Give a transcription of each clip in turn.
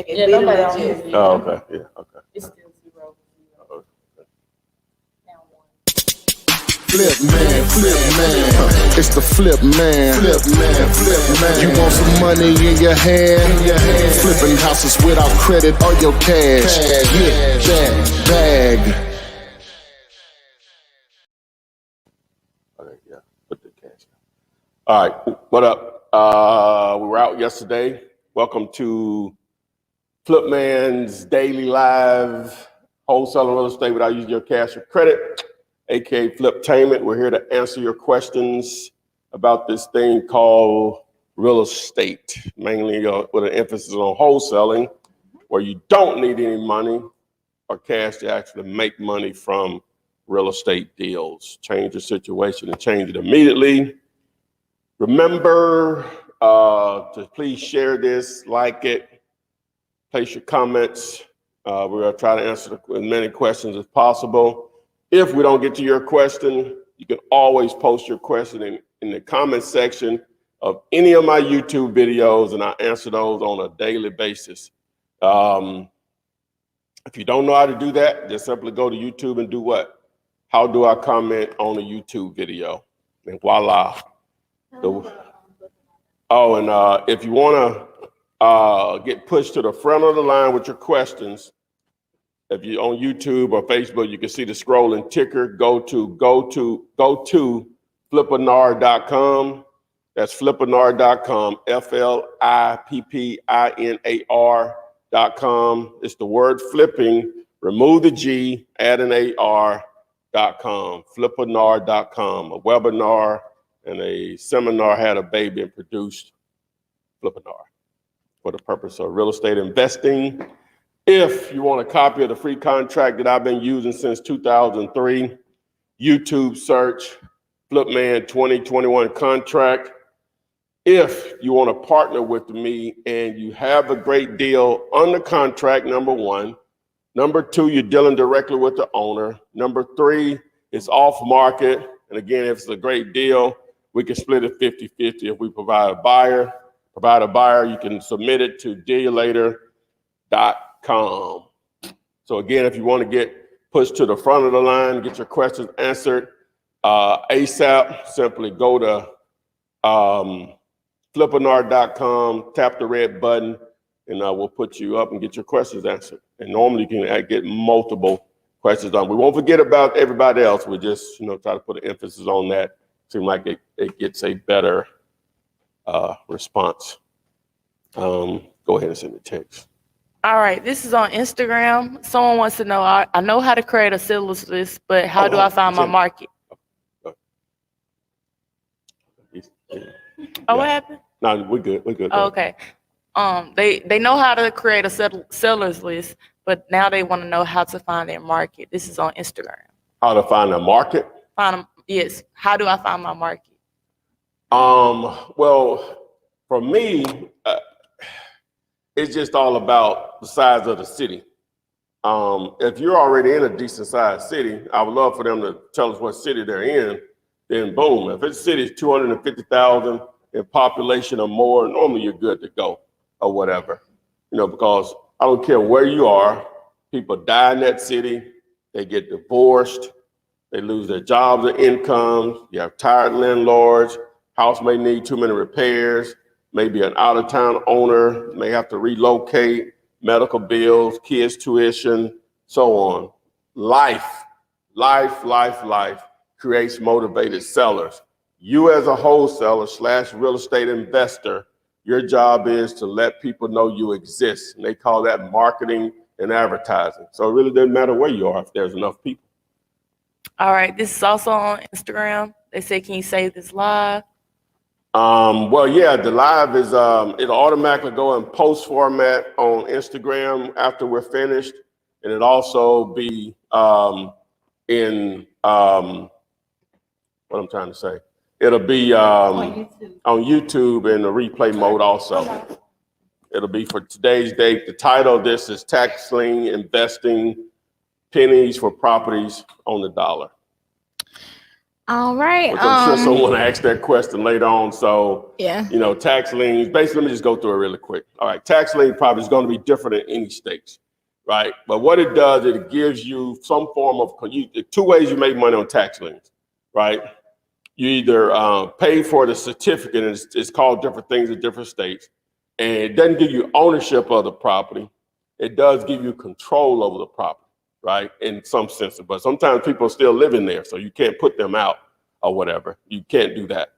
Yeah, nobody on here. Oh, okay. Yeah, okay. It's still 0. Now 1. Flip man, it's the flip man. You want some money in your hand? Flipping houses without credit or your cash. Get that bag. Okay, yeah, put the cash. All right, what up? We were out yesterday. Welcome to Flipman's Daily Live, Wholesaling Real Estate Without Using Your Cash or Credit, aka Fliptainment. We're here to answer your questions about this thing called real estate, mainly with an emphasis on wholesaling, where you don't need any money or cash to actually make money from real estate deals. Change your situation and change it immediately. Remember to please share this, like it, place your comments. We're going to try to answer as many questions as possible. If we don't get to your question, you can always post your question in the comment section of any of my YouTube videos, and I answer those on a daily basis. If you don't know how to do that, just simply go to YouTube and do what? How do I comment on a YouTube video? And voila. If you want to get pushed to the front of the line with your questions, if you're on YouTube or Facebook, you can see the scrolling ticker. Go to flippinard.com. That's flippinard.com, FLIPPINAR.com. It's the word flipping. Remove the G, add an AR.com. Flippinard.com. A webinar and a seminar had a baby and produced Flippinar for the purpose of real estate investing. If you want a copy of the free contract that I've been using since 2003, YouTube search Flipman 2021 contract. If you want to partner with me and you have a great deal on the contract, number one. Number two, you're dealing directly with the owner. Number three, it's off market. And again, if it's a great deal, we can split it 50-50 if we provide a buyer. You can submit it to deallater.com. So again, if you want to get pushed to the front of the line, get your questions answered ASAP, simply go to flippinard.com, tap the red button, and we'll put you up and get your questions answered. And normally you can get multiple questions on. We won't forget about everybody else. We just try to put an emphasis on that. Seem like it gets a better response. Go ahead and send the text. All right, this is on Instagram. Someone wants to know, I know how to create a sellers list, but how do I find my market? What happened? No, we're good. Oh, okay. They know how to create a sellers list, but now they want to know how to find their market. This is on Instagram. How to find a market? Yes. How do I find my market? Well, for me, it's just all about the size of the city. If you're already in a decent sized city, I would love for them to tell us what city they're in. Then boom, if it's city is 250,000 in population or more, normally you're good to go or whatever. Because I don't care where you are, people die in that city, they get divorced, they lose their jobs or incomes, you have tired landlords, house may need too many repairs, maybe an out-of-town owner may have to relocate, medical bills, kids' tuition, so on. Life creates motivated sellers. You as a wholesaler / real estate investor, your job is to let people know you exist. And they call that marketing and advertising. So it really doesn't matter where you are if there's enough people. All right, this is also on Instagram. They say, can you save this live? Well, yeah, the live is, it'll automatically go in post format on Instagram after we're finished. And it'll also be in, what I'm trying to say. It'll be on YouTube in the replay mode also. It'll be for today's date. The title of this is Tax Lien Investing Pennies for Properties on the Dollar. All right. Which I'm sure someone asked that question later on. So, yeah. you know, tax liens, basically, let me just go through it really quick. All right, tax lien probably is going to be different in any states, right? But what it does, it gives you some form of, two ways you make money on tax liens, right? You either pay for the certificate, and it's called different things in different states, and it doesn't give you ownership of the property. It does give you control over the property, right? In some sense, but sometimes people are still living there, so you can't put them out or whatever. You can't do that.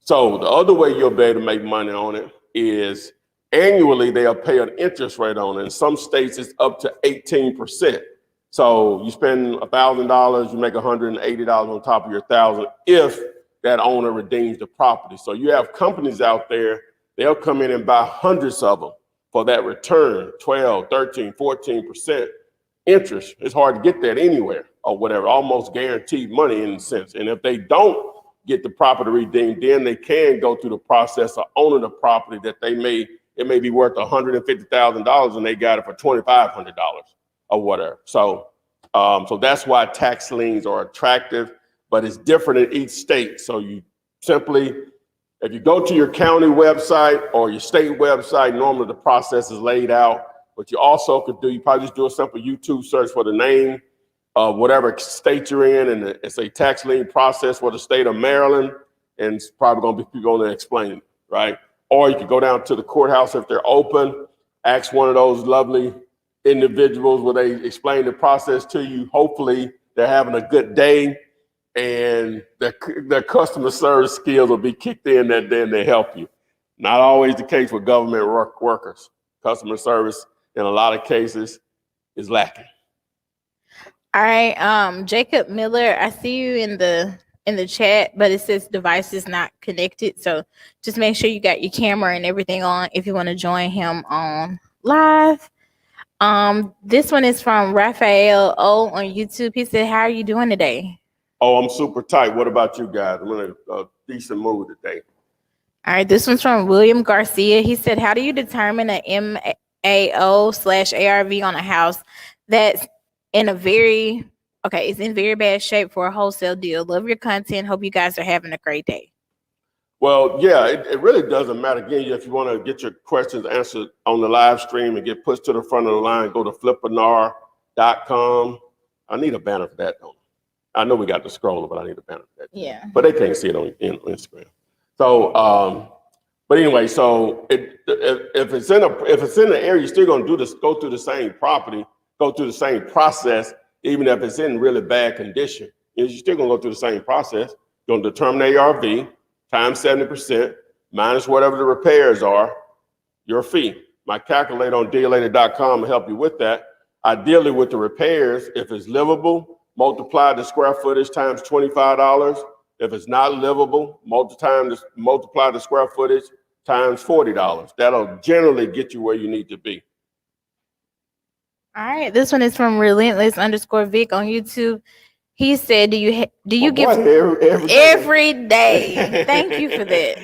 So the other way you'll be able to make money on it is annually they'll pay an interest rate on it. In some states, it's up to 18%. So you spend $1,000, you make $180 on top of your $1,000 if that owner redeems the property. So you have companies out there, they'll come in and buy hundreds of them for that return, 12, 13, 14% interest. It's hard to get that anywhere or whatever, almost guaranteed money in a sense. And if they don't get the property redeemed, then they can go through the process of owning the property that it may be worth $150,000 and they got it for $2,500 or whatever. So that's why tax liens are attractive, but it's different in each state. So you simply, if you go to your county website or your state website, normally the process is laid out. But you also could do, you probably just do a simple YouTube search for the name of whatever state you're in, and it's a tax lien process for the state of Maryland, and it's probably going to be people going to explain it, right? Or you could go down to the courthouse if they're open, ask one of those lovely individuals where they explain the process to you. Hopefully they're having a good day and their customer service skills will be kicked in that day and they help you. Not always the case with government workers. Customer service in a lot of cases is lacking. All right, Jacob Miller, I see you in the chat, but it says device is not connected. So just make sure you got your camera and everything on if you want to join him on live. This one is from Raphael O on YouTube. He said, "How are you doing today?" Oh, I'm super tight. What about you guys? I'm in a decent mood today. All right, this one's from William Garcia. He said, "How do you determine a MAO/ARV on a house that's in very bad shape for a wholesale deal? Love your content. Hope you guys are having a great day." Well, yeah, it really doesn't matter. Again, if you want to get your questions answered on the live stream and get pushed to the front of the line, go to fliptainment.com. I need a banner for that, though. I know we got the scroller, but I need a banner for that. Yeah. But they can't see it on Instagram. So, but anyway, so if it's in the area, you're still going to go through the same property, go through the same process, even if it's in really bad condition. You're still going to go through the same process. You're going to determine the ARV times 70% minus whatever the repairs are, your fee. My calculator on dealator.com will help you with that. Ideally, with the repairs, if it's livable, multiply the square footage times $25. If it's not livable, multiply the square footage times $40. That'll generally get you where you need to be. All right, this one is from Relentless_Vic on YouTube. He said, "Do you give every day?" Thank you for that.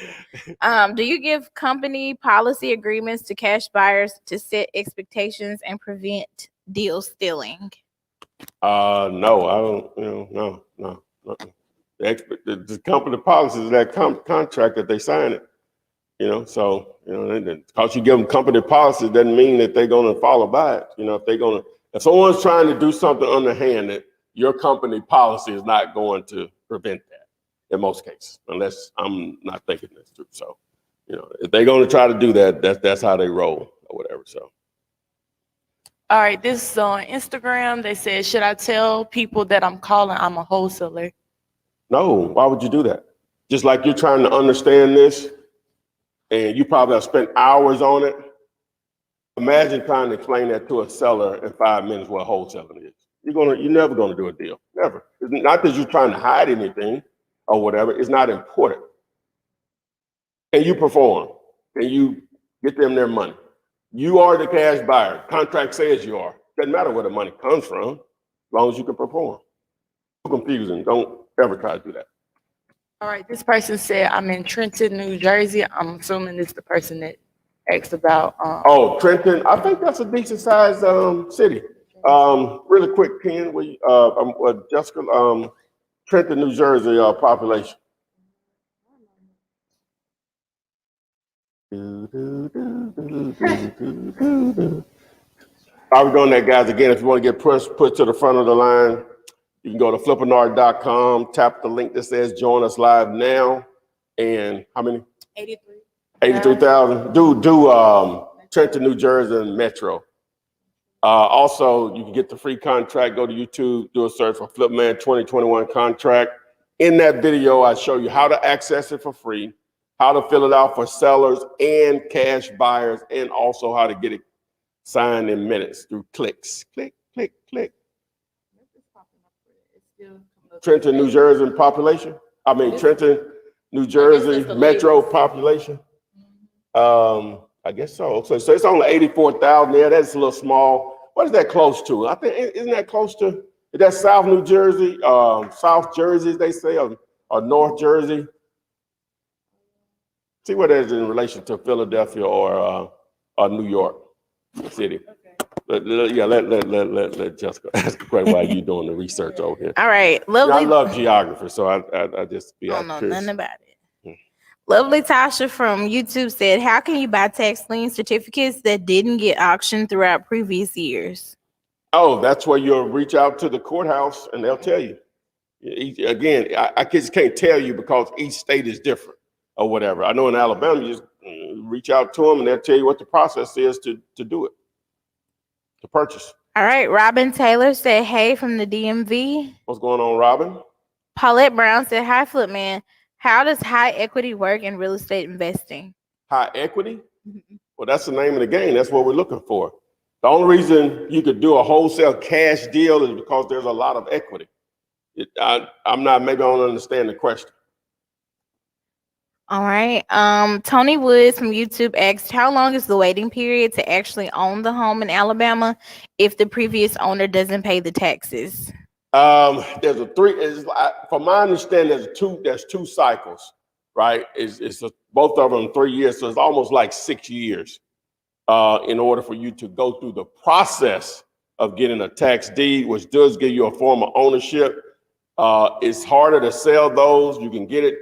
Do you give company policy agreements to cash buyers to set expectations and prevent deal stealing? No, I don't. No. The company policies of that contract that they sign it. So because you give them company policies doesn't mean that they're going to follow by it. If someone's trying to do something underhanded, your company policy is not going to prevent that in most cases, unless I'm not thinking this through. So, if they're going to try to do that, that's how they roll or whatever. So. All right, this is on Instagram. They said, "Should I tell people that I'm a wholesaler?" No, why would you do that? Just like you're trying to understand this, and you probably have spent hours on it. Imagine trying to explain that to a seller in 5 minutes what wholesaling is. You're never gonna do a deal, never. It's not that you're trying to hide anything or whatever. It's not important. Can you perform? Can you get them their money? You are the cash buyer. Contract says you are. Doesn't matter where the money comes from, as long as you can perform. Too confusing. Don't ever try to do that. All right, this person said, "I'm in Trenton, New Jersey." I'm assuming this is the person that asked about. Trenton. I think that's a decent sized city. Really quick, Ken, Jessica, Trenton, New Jersey population? Are we doing that, guys? Again, if you want to get put to the front of the line, you can go to fliptainment.com, tap the link that says join us live now. And how many? 83. 83,000. Do Trenton, New Jersey and Metro. Also, you can get the free contract. Go to YouTube, do a search for Flipman 2021 contract. In that video, I show you how to access it for free, how to fill it out for sellers and cash buyers, and also how to get it signed in minutes through clicks. Click, click, click. Trenton, New Jersey population. I mean, Trenton, New Jersey metro population. I guess so. So it's only 84,000 there. That's a little small. What is that close to? I think, isn't that close to, is that South New Jersey, South Jersey, they say, or North Jersey? See what that is in relation to Philadelphia or New York City. Okay. Let Jessica ask a question while you doing the research over here. All right, lovely. I love geography, so I just be I don't know curious. nothing about it. Lovely Tasha from YouTube said, how can you buy tax lien certificates that didn't get auctioned throughout previous years? Oh, that's where you'll reach out to the courthouse and they'll tell you. Again, I just can't tell you because each state is different or whatever. I know in Alabama, you just reach out to them and they'll tell you what the process is to do it, to purchase. All right, Robin Taylor said, hey, from the DMV. What's going on, Robin? Paulette Brown said, hi, Flipman. How does high equity work in real estate investing? High equity? Well, that's the name of the game. That's what we're looking for. The only reason you could do a wholesale cash deal is because there's a lot of equity. I'm not, maybe I don't understand the question. All right. Tony Woods from YouTube asked, how long is the waiting period to actually own the home in Alabama if the previous owner doesn't pay the taxes? There's from my understanding, there's two cycles, right? It's both of them 3 years, so it's almost like 6 years in order for you to go through the process of getting a tax deed, which does give you a form of ownership. It's harder to sell those. You can get it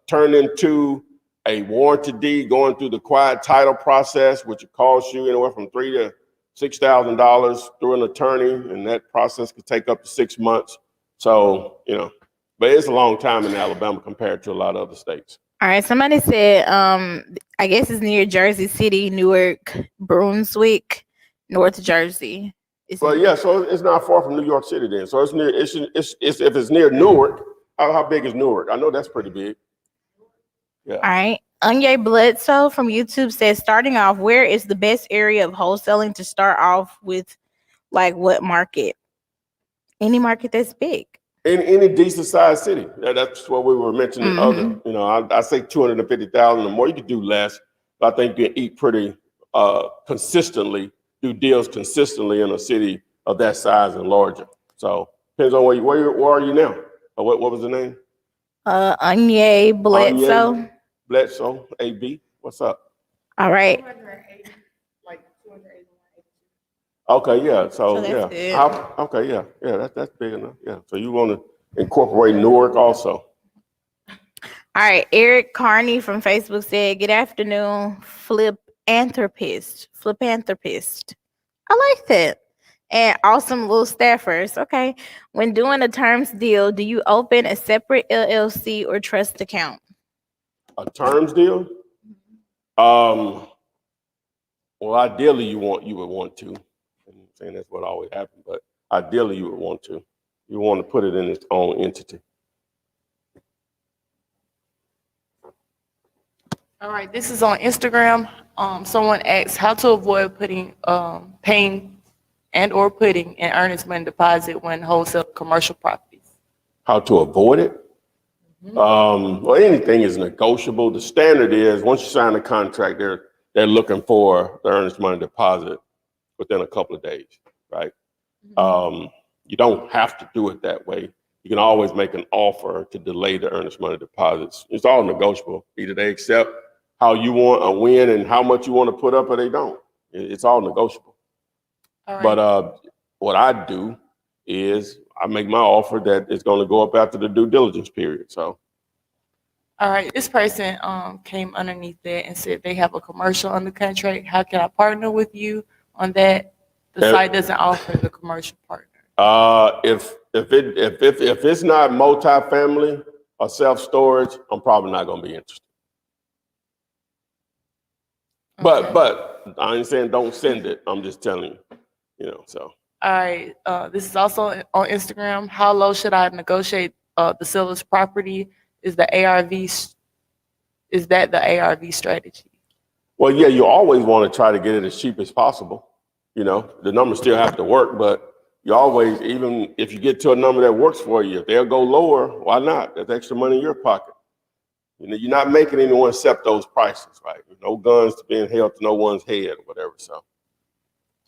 turned into a warranty deed going through the quiet title process, which costs you anywhere from $3,000 to $6,000 through an attorney, and that process could take up to 6 months. So, but it's a long time in Alabama compared to a lot of other states. All right, somebody said, I guess it's near Jersey City, Newark, Brunswick, North Jersey. Well, yeah, so it's not far from New York City then. So it's near, if it's near Newark, how big is Newark? I know that's pretty big. Yeah. All right. Anya Bledsoe from YouTube says, starting off, where is the best area of wholesaling to start off with? Like what market? Any market that's big. In any decent sized city. That's what we were mentioning. I say 250,000 or more. You could do less, but I think you can eat pretty consistently, do deals consistently in a city of that size and larger. So depends on where are you now? What was the name? Anya Bledsoe. Anya Bledsoe, AB. What's up? All right. Okay, yeah. So that's yeah. Okay, yeah. That's big enough. Yeah. So you want to incorporate Newark also. All right. Eric Carney from Facebook said, good afternoon, Fliptanthropist. I like that. And awesome little staffers. Okay. When doing a terms deal, do you open a separate LLC or trust account? A terms deal? Well, ideally you would want to. I'm saying that's what always happens, but ideally you would want to. You want to put it in its own entity. All right, this is on Instagram. Someone asked how to avoid paying and or putting an earnest money deposit when wholesale commercial properties. How to avoid it? Well, anything is negotiable. The standard is once you sign a contract, they're looking for the earnest money deposit within a couple of days, right? You don't have to do it that way. You can always make an offer to delay the earnest money deposits. It's all negotiable. Either they accept how you want a win and how much you want to put up, or they don't. It's all negotiable. All right. But what I do is I make my offer that it's going to go up after the due diligence period. So. All right, this person came underneath that and said they have a commercial under contract. How can I partner with you on that? The site doesn't offer the commercial partner. If it's not multifamily or self-storage, I'm probably not going to be interested. Okay. But I ain't saying don't send it. I'm just telling you, so. All right, this is also on Instagram. How low should I negotiate the seller's property? Is that the ARV strategy? Well, yeah, you always want to try to get it as cheap as possible. The numbers still have to work, but you always, even if you get to a number that works for you, if they'll go lower, why not? That's extra money in your pocket. You're not making anyone accept those prices, right? No guns being held to no one's head or whatever, so.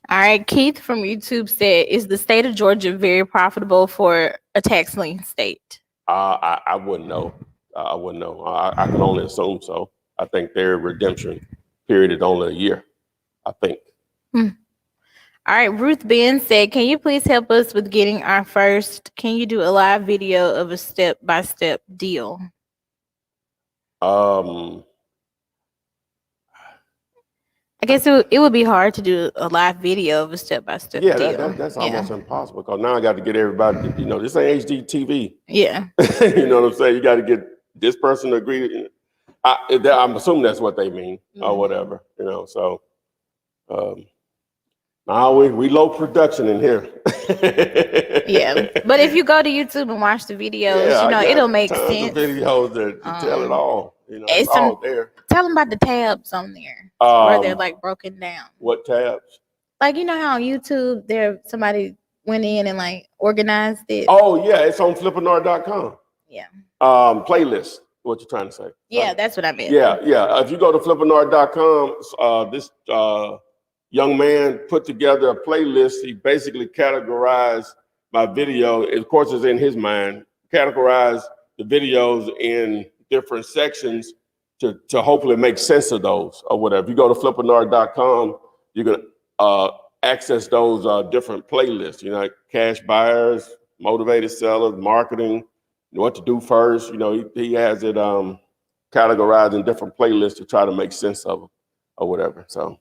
All right, Keith from YouTube said, is the state of Georgia very profitable for a tax lien state? I wouldn't know. I wouldn't know. I can only assume so. I think their redemption period is only a year, I think. All right, Ruth Ben said, can you please help us with getting our first, can you do a live video of a step-by-step deal? I guess it would be hard to do a live video of a step-by-step deal. That's almost impossible, because now I got to get everybody, this ain't HGTV. Yeah. You know what I'm saying? You got to get this person to agree. I'm assuming that's what they mean, or whatever, so. Now we low production in here. Yeah, but if you go to YouTube and watch the videos, it'll make sense. Of videos that tell it all. It's all there. Tell them about the tabs on there where they're like broken down. What tabs? Like how on YouTube somebody went in and like organized it. Oh yeah, it's on fliptainment.com. Yeah. Playlist. What you're trying to say? Yeah, that's what I meant. Yeah. If you go to fliptainment.com, this young man put together a playlist. He basically categorized my video. Of course, it's in his mind. Categorize the videos in different sections to hopefully make sense of those or whatever. If you go to fliptainment.com, you can access those different playlists. Like cash buyers, motivated sellers, marketing, what to do first. He has it categorized in different playlists to try to make sense of them or whatever. So.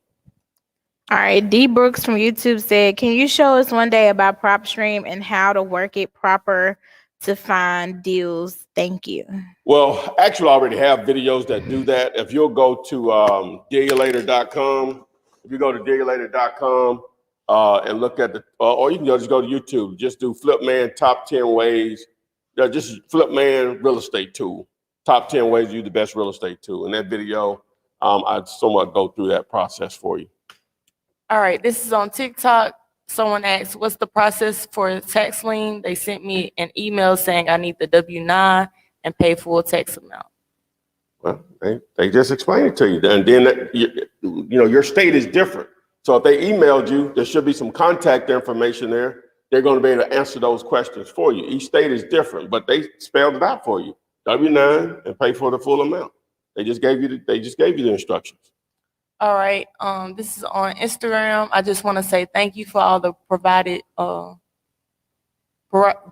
All right, D Brooks from YouTube said, can you show us one day about PropStream and how to work it proper to find deals? Thank you. Well, actually, I already have videos that do that. If you'll go to dealulator.com, if you go to dealulator.com and look at or you can just go to YouTube, just do Flipman top 10 ways, just Flipman real estate tool, top 10 ways to use the best real estate tool. In that video, I somewhat go through that process for you. All right, this is on TikTok. Someone asked, what's the process for tax lien? They sent me an email saying I need the W-9 and pay full tax amount. Well, they just explained it to you. And then, your state is different. So if they emailed you, there should be some contact information there. They're going to be able to answer those questions for you. Each state is different, but they spelled it out for you. W-9 and pay for the full amount. They just gave you the instructions. All right, this is on Instagram. I just want to say thank you for all the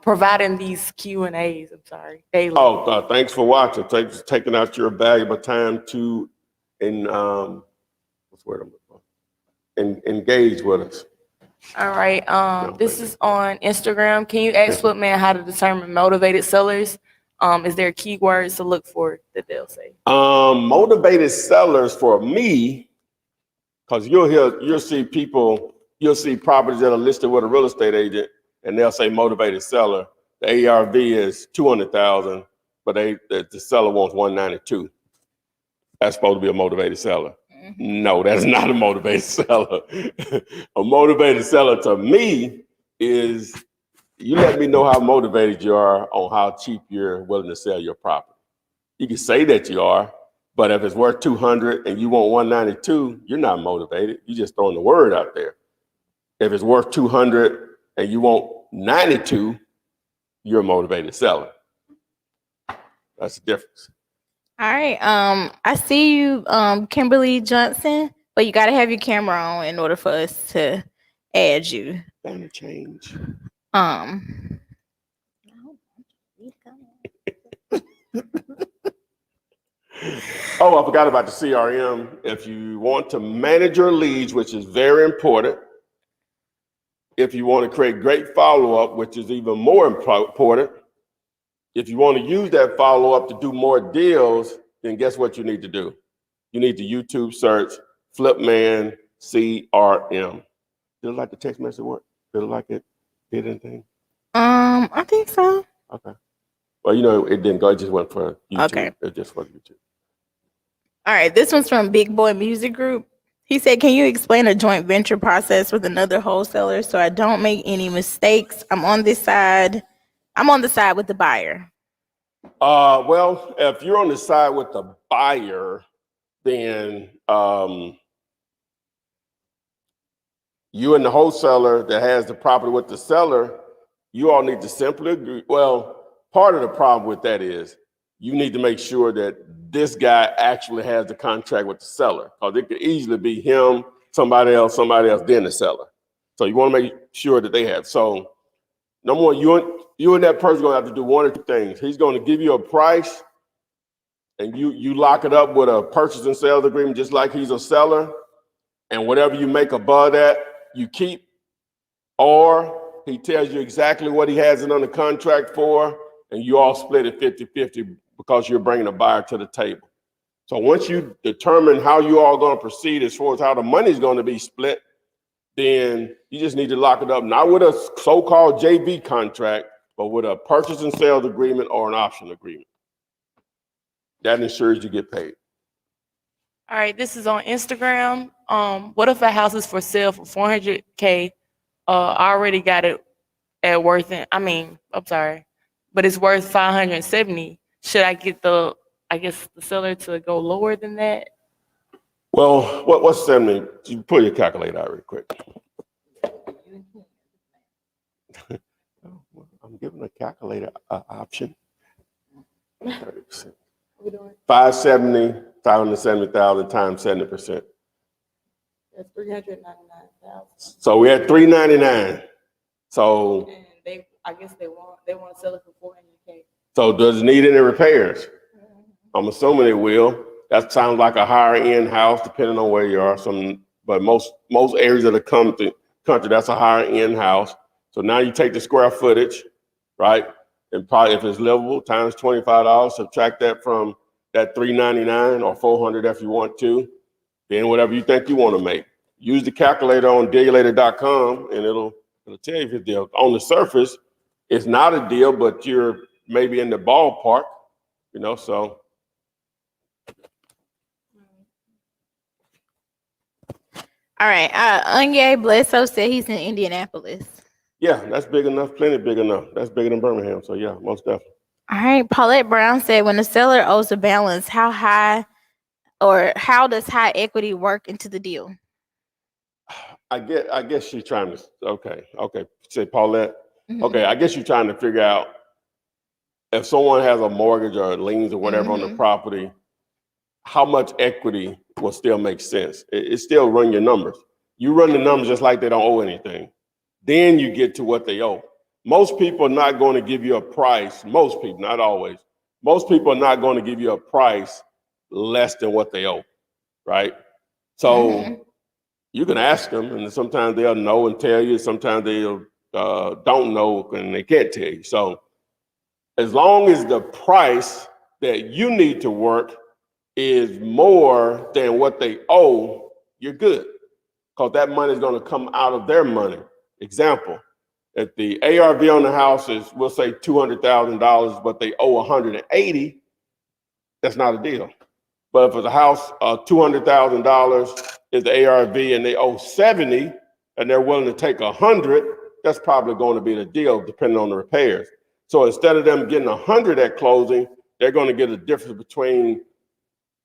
providing these Q&As. I'm sorry, daily. Oh, thanks for watching. Thanks for taking out your valuable time to engage with us. All right, this is on Instagram. Can you ask Flipman how to determine motivated sellers? Is there keywords to look for that they'll say? Motivated sellers for me, because you'll see properties that are listed with a real estate agent, and they'll say motivated seller. The ARV is 200,000, but the seller wants 192. That's supposed to be a motivated seller. No, that's not a motivated seller. A motivated seller to me is you let me know how motivated you are on how cheap you're willing to sell your property. You can say that you are, but if it's worth 200 and you want 192, you're not motivated. You're just throwing the word out there. If it's worth 200 and you want 92, you're a motivated seller. That's the difference. All right. I see you, Kimberly Johnson, but you got to have your camera on in order for us to add you. That'll change. Um, Oh, I forgot about the CRM. If you want to manage your leads, which is very important, if you want to create great follow-up, which is even more important, if you want to use that follow-up to do more deals, then guess what you need to do? You need to YouTube search Flipman CRM. Did it like the text message work? Did it like it did anything? I think so. Okay. Well, you know, it didn't go. It just went for YouTube. Okay. It just for YouTube. All right, this one's from Big Boy Music Group. He said, "Can you explain a joint venture process with another wholesaler so I don't make any mistakes? I'm on the side with the buyer." Well, if you're on the side with the buyer, then you and the wholesaler that has the property with the seller, you all need to simply agree. Well, part of the problem with that is you need to make sure that this guy actually has the contract with the seller, because it could easily be him, somebody else, then the seller. So you want to make sure that they have. So number one, you and that person gonna have to do one or two things. He's going to give you a price, and you lock it up with a purchase and sales agreement, just like he's a seller. And whatever you make above that, you keep. Or he tells you exactly what he has it under contract for, and you all split it 50-50 because you're bringing a buyer to the table. So once you determine how you all going to proceed as far as how the money's going to be split, then you just need to lock it up, not with a so-called JV contract, but with a purchase and sales agreement or an option agreement. That ensures you get paid. All right, this is on Instagram. What if a house is for sale for $400K? I already got it at worth, but it's worth 570. Should I get the seller to go lower than that? Well, what's 70? You pull your calculator out real quick. I'm giving a calculator option. 30%. 570,000 times 70%. That's $399,000. So we had 399. So And they want to sell it for $400K. So does it need any repairs? I'm assuming it will. That sounds like a higher end house, depending on where you are. But most areas of the country, that's a higher end house. So now you take the square footage, right? And probably if it's livable, times $25, subtract that from that $399 or $400 if you want to. Then whatever you think you want to make. Use the calculator on dealulator.com and it'll tell you if it's a deal. On the surface, it's not a deal, but you're maybe in the ballpark, so. All right, Anye Blesso said he's in Indianapolis. Yeah, that's big enough, plenty big enough. That's bigger than Birmingham, so yeah, most definitely. All right, Paulette Brown said, when the seller owes a balance, how does high equity work into the deal? I guess she's trying to, okay, say Paulette. Mm-hmm. Okay, I guess you're trying to figure out if someone has a mortgage or liens or whatever on the property, how much equity will still make sense. It still run your numbers. You run the numbers just like they don't owe anything. Then you get to what they owe. Most people are not going to give you a price. Most people, not always. Most people are not going to give you a price less than what they owe, right? So you can ask them, and sometimes they'll know and tell you. Sometimes they'll don't know and they can't tell you. So as long as the price that you need to work is more than what they owe, you're good, because that money is going to come out of their money. Example, if the ARV on the house is, we'll say $200,000, but they owe 180, that's not a deal. But if it's a house, $200,000 is the ARV and they owe 70 and they're willing to take 100, that's probably going to be the deal depending on the repairs. So instead of them getting 100 at closing, they're going to get a difference between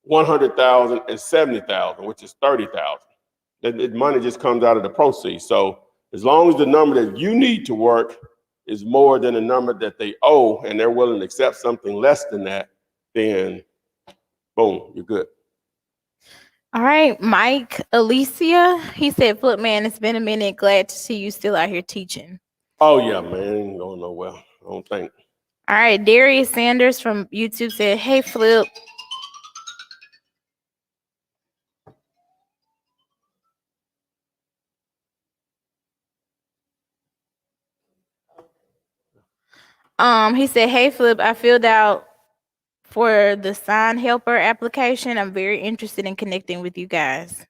100,000 and 70,000, which is 30,000. The money just comes out of the proceeds. So as long as the number that you need to work is more than the number that they owe and they're willing to accept something less than that, then boom, you're good. All right, Mike Alicia, he said, Flip man, it's been a minute. Glad to see you still out here teaching. Oh yeah, man, it ain't going nowhere. I don't think. All right, Darius Sanders from YouTube said, "Hey, Flip." He said, "Hey, Flip, I filled out for the sign helper application. I'm very interested in connecting with you guys."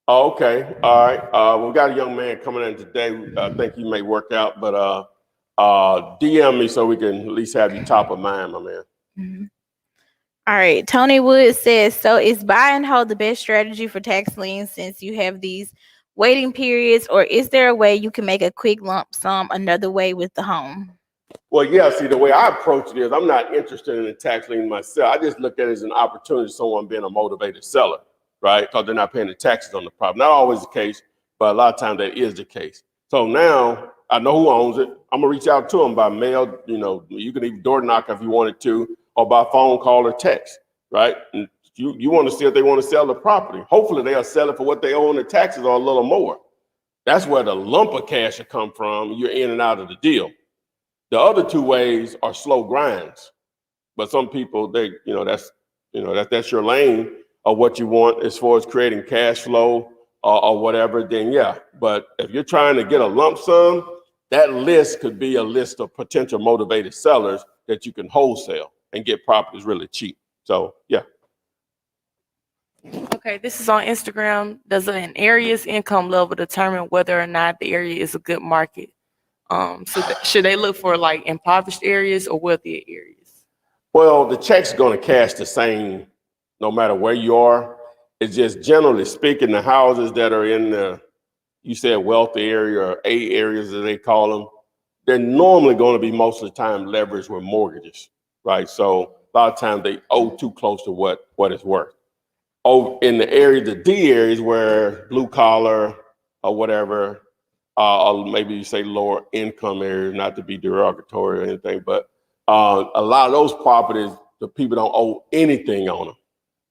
Oh, okay, all right. We got a young man coming in today. I think he may work out, but DM me so we can at least have you top of mind, my man. Mhm. All right, Tony Wood says, "So is buy and hold the best strategy for tax liens since you have these waiting periods, or is there a way you can make a quick lump sum another way with the home?" Well, yeah, see, the way I approach it is I'm not interested in the tax lien myself. I just look at it as an opportunity, someone being a motivated seller, right? Because they're not paying the taxes on the property. Not always the case, but a lot of times that is the case. So now I know who owns it. I'm gonna reach out to them by mail. You know, you can even door knock if you wanted to, or by phone call or text, right? And you want to see if they want to sell the property. Hopefully they'll sell it for what they owe in the taxes or a little more. That's where the lump of cash will come from. You're in and out of the deal. The other two ways are slow grinds, but some people that's your lane of what you want as far as creating cash flow or whatever. Then yeah, but if you're trying to get a lump sum, that list could be a list of potential motivated sellers that you can wholesale and get properties really cheap. So yeah. Okay, this is on Instagram. Does an area's income level determine whether or not the area is a good market? Should they look for like impoverished areas or wealthier areas? Well, the check's going to cash the same no matter where you are. It's just generally speaking, the houses that are in the, you said wealthy area or A areas as they call them, they're normally going to be most of the time leveraged with mortgages, right? So a lot of times they owe too close to what it's worth. Oh, in the area, the D areas where blue collar or whatever, or maybe you say lower income areas, not to be derogatory or anything, but a lot of those properties, the people don't owe anything on them.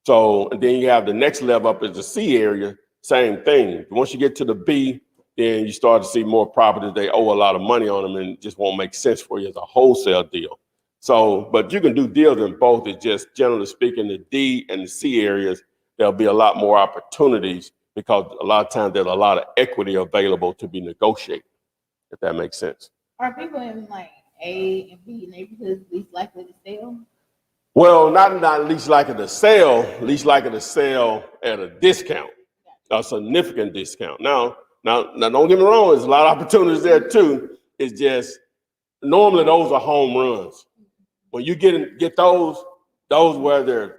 So, and then you have the next level up is the C area, same thing. Once you get to the B, then you start to see more properties, they owe a lot of money on them and it just won't make sense for you as a wholesale deal. So, but you can do deals in both. It's just generally speaking, the D and the C areas, there'll be a lot more opportunities because a lot of times there's a lot of equity available to be negotiated, if that makes sense. Are people in like A and B neighborhoods least likely to sell? Well, not least likely to sell, least likely to sell at a discount, a significant discount. Now, don't get me wrong, there's a lot of opportunities there too. It's just normally those are home runs. When you get those where their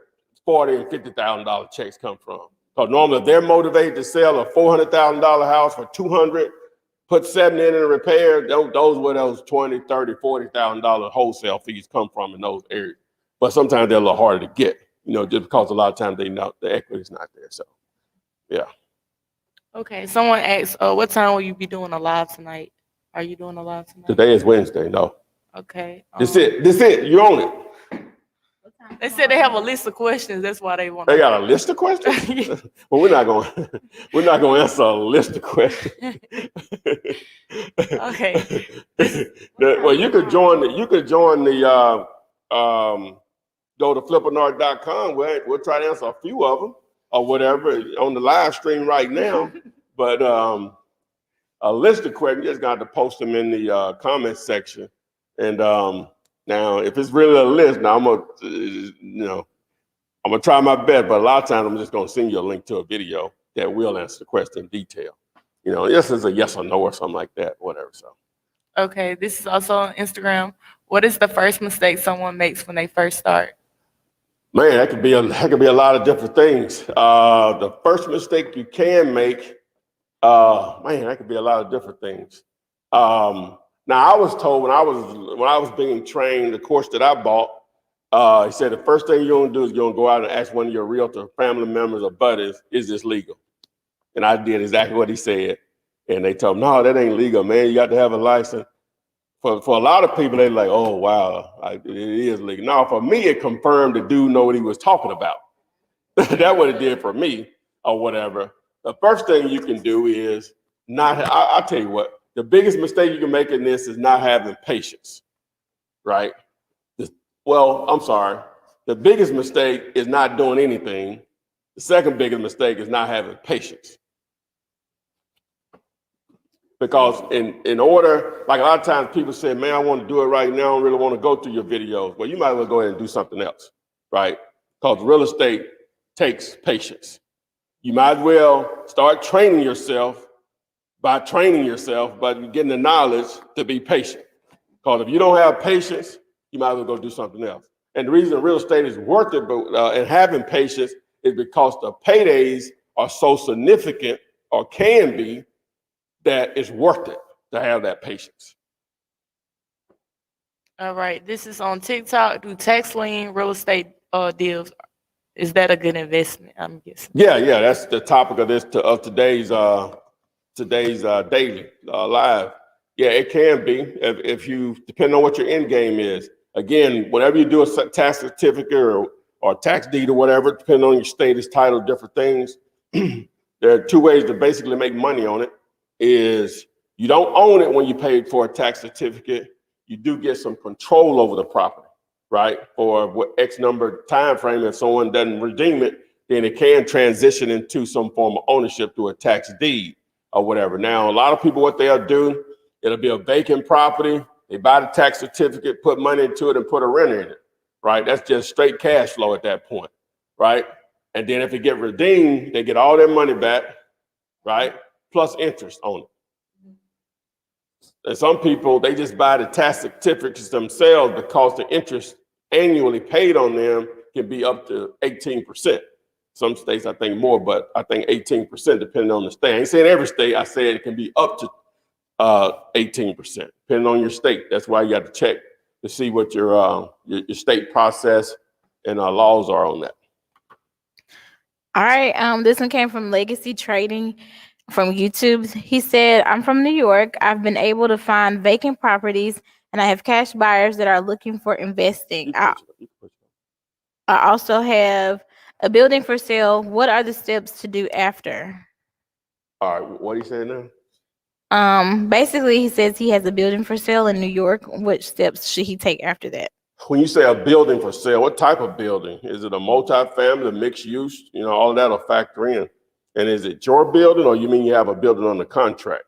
$40,000 and $50,000 checks come from. Because normally if they're motivated to sell a $400,000 house for $200,000, put 70 in and repair, those where those $20,000, $30,000, $40,000 wholesale fees come from in those areas. But sometimes they're a little harder to get, just because a lot of times they know the equity is not there. So, yeah. Okay, someone asked, what time will you be doing a live tonight? Are you doing a live tonight? Today is Wednesday, no. Okay. This it. You own it. They said they have a list of questions. That's why they want. They got a list of questions? Well, we're not going to answer a list of questions. Okay. Well, you could join the go to fliptainment.com. We'll try to answer a few of them or whatever on the live stream right now. But a list of questions, you just got to post them in the comment section. And now, if it's really a list, now I'm gonna try my best. But a lot of times, I'm just gonna send you a link to a video that will answer the question in detail. This is a yes or no or something like that, whatever. So. Okay, this is also on Instagram. What is the first mistake someone makes when they first start? Man, that could be a lot of different things. The first mistake you can make, that could be a lot of different things. Now, I was told when I was being trained, the course that I bought, he said the first thing you're gonna do is you're gonna go out and ask one of your realtor family members or buddies, is this legal? And I did exactly what he said. And they told me, no, that ain't legal, man. You got to have a license. For a lot of people, they're like, oh, wow, it is legal. Now, for me, it confirmed the dude know what he was talking about. That's what it did for me or whatever. The first thing you can do is I'll tell you what, the biggest mistake you can make in this is not having patience, right? Well, I'm sorry. The biggest mistake is not doing anything. The second biggest mistake is not having patience. Because in order, like a lot of times people say, man, I want to do it right now. I don't really want to go through your videos. Well, you might as well go ahead and do something else, right? Because real estate takes patience. You might as well start training yourself by training yourself, but getting the knowledge to be patient. Because if you don't have patience, you might as well go do something else. And the reason real estate is worth it and having patience is because the paydays are so significant, or can be, that it's worth it to have that patience. All right, this is on TikTok. Do tax lien real estate deals? Is that a good investment? I'm guessing. Yeah, that's the topic of today's daily live. Yeah, it can be if you, depending on what your end game is. Again, whenever you do a tax certificate or tax deed or whatever, depending on your state, is titled different things. There are two ways to basically make money on it. Is you don't own it when you paid for a tax certificate. You do get some control over the property, right? For what X number time frame. If someone doesn't redeem it, then it can transition into some form of ownership through a tax deed or whatever. Now, a lot of people, what they'll do, it'll be a vacant property. They buy the tax certificate, put money into it, and put a renter in it, right? That's just straight cash flow at that point, right? And then if it get redeemed, they get all their money back, right? Plus interest on it. And some people, they just buy the tax certificates themselves because the interest annually paid on them can be up to 18%. Some states, I think more, but I think 18% depending on the state. I ain't saying every state, I said it can be up to 18%, depending on your state. That's why you got to check to see what your state process and laws are on that. All right. This one came from Legacy Trading from YouTube. He said, I'm from New York. I've been able to find vacant properties and I have cash buyers that are looking for investing. I also have a building for sale. What are the steps to do after? All right. What are you saying now? Basically, he says he has a building for sale in New York. Which steps should he take after that? When you say a building for sale, what type of building? Is it a multifamily, mixed use? You know, all of that will factor in. And is it your building, or you mean you have a building on the contract?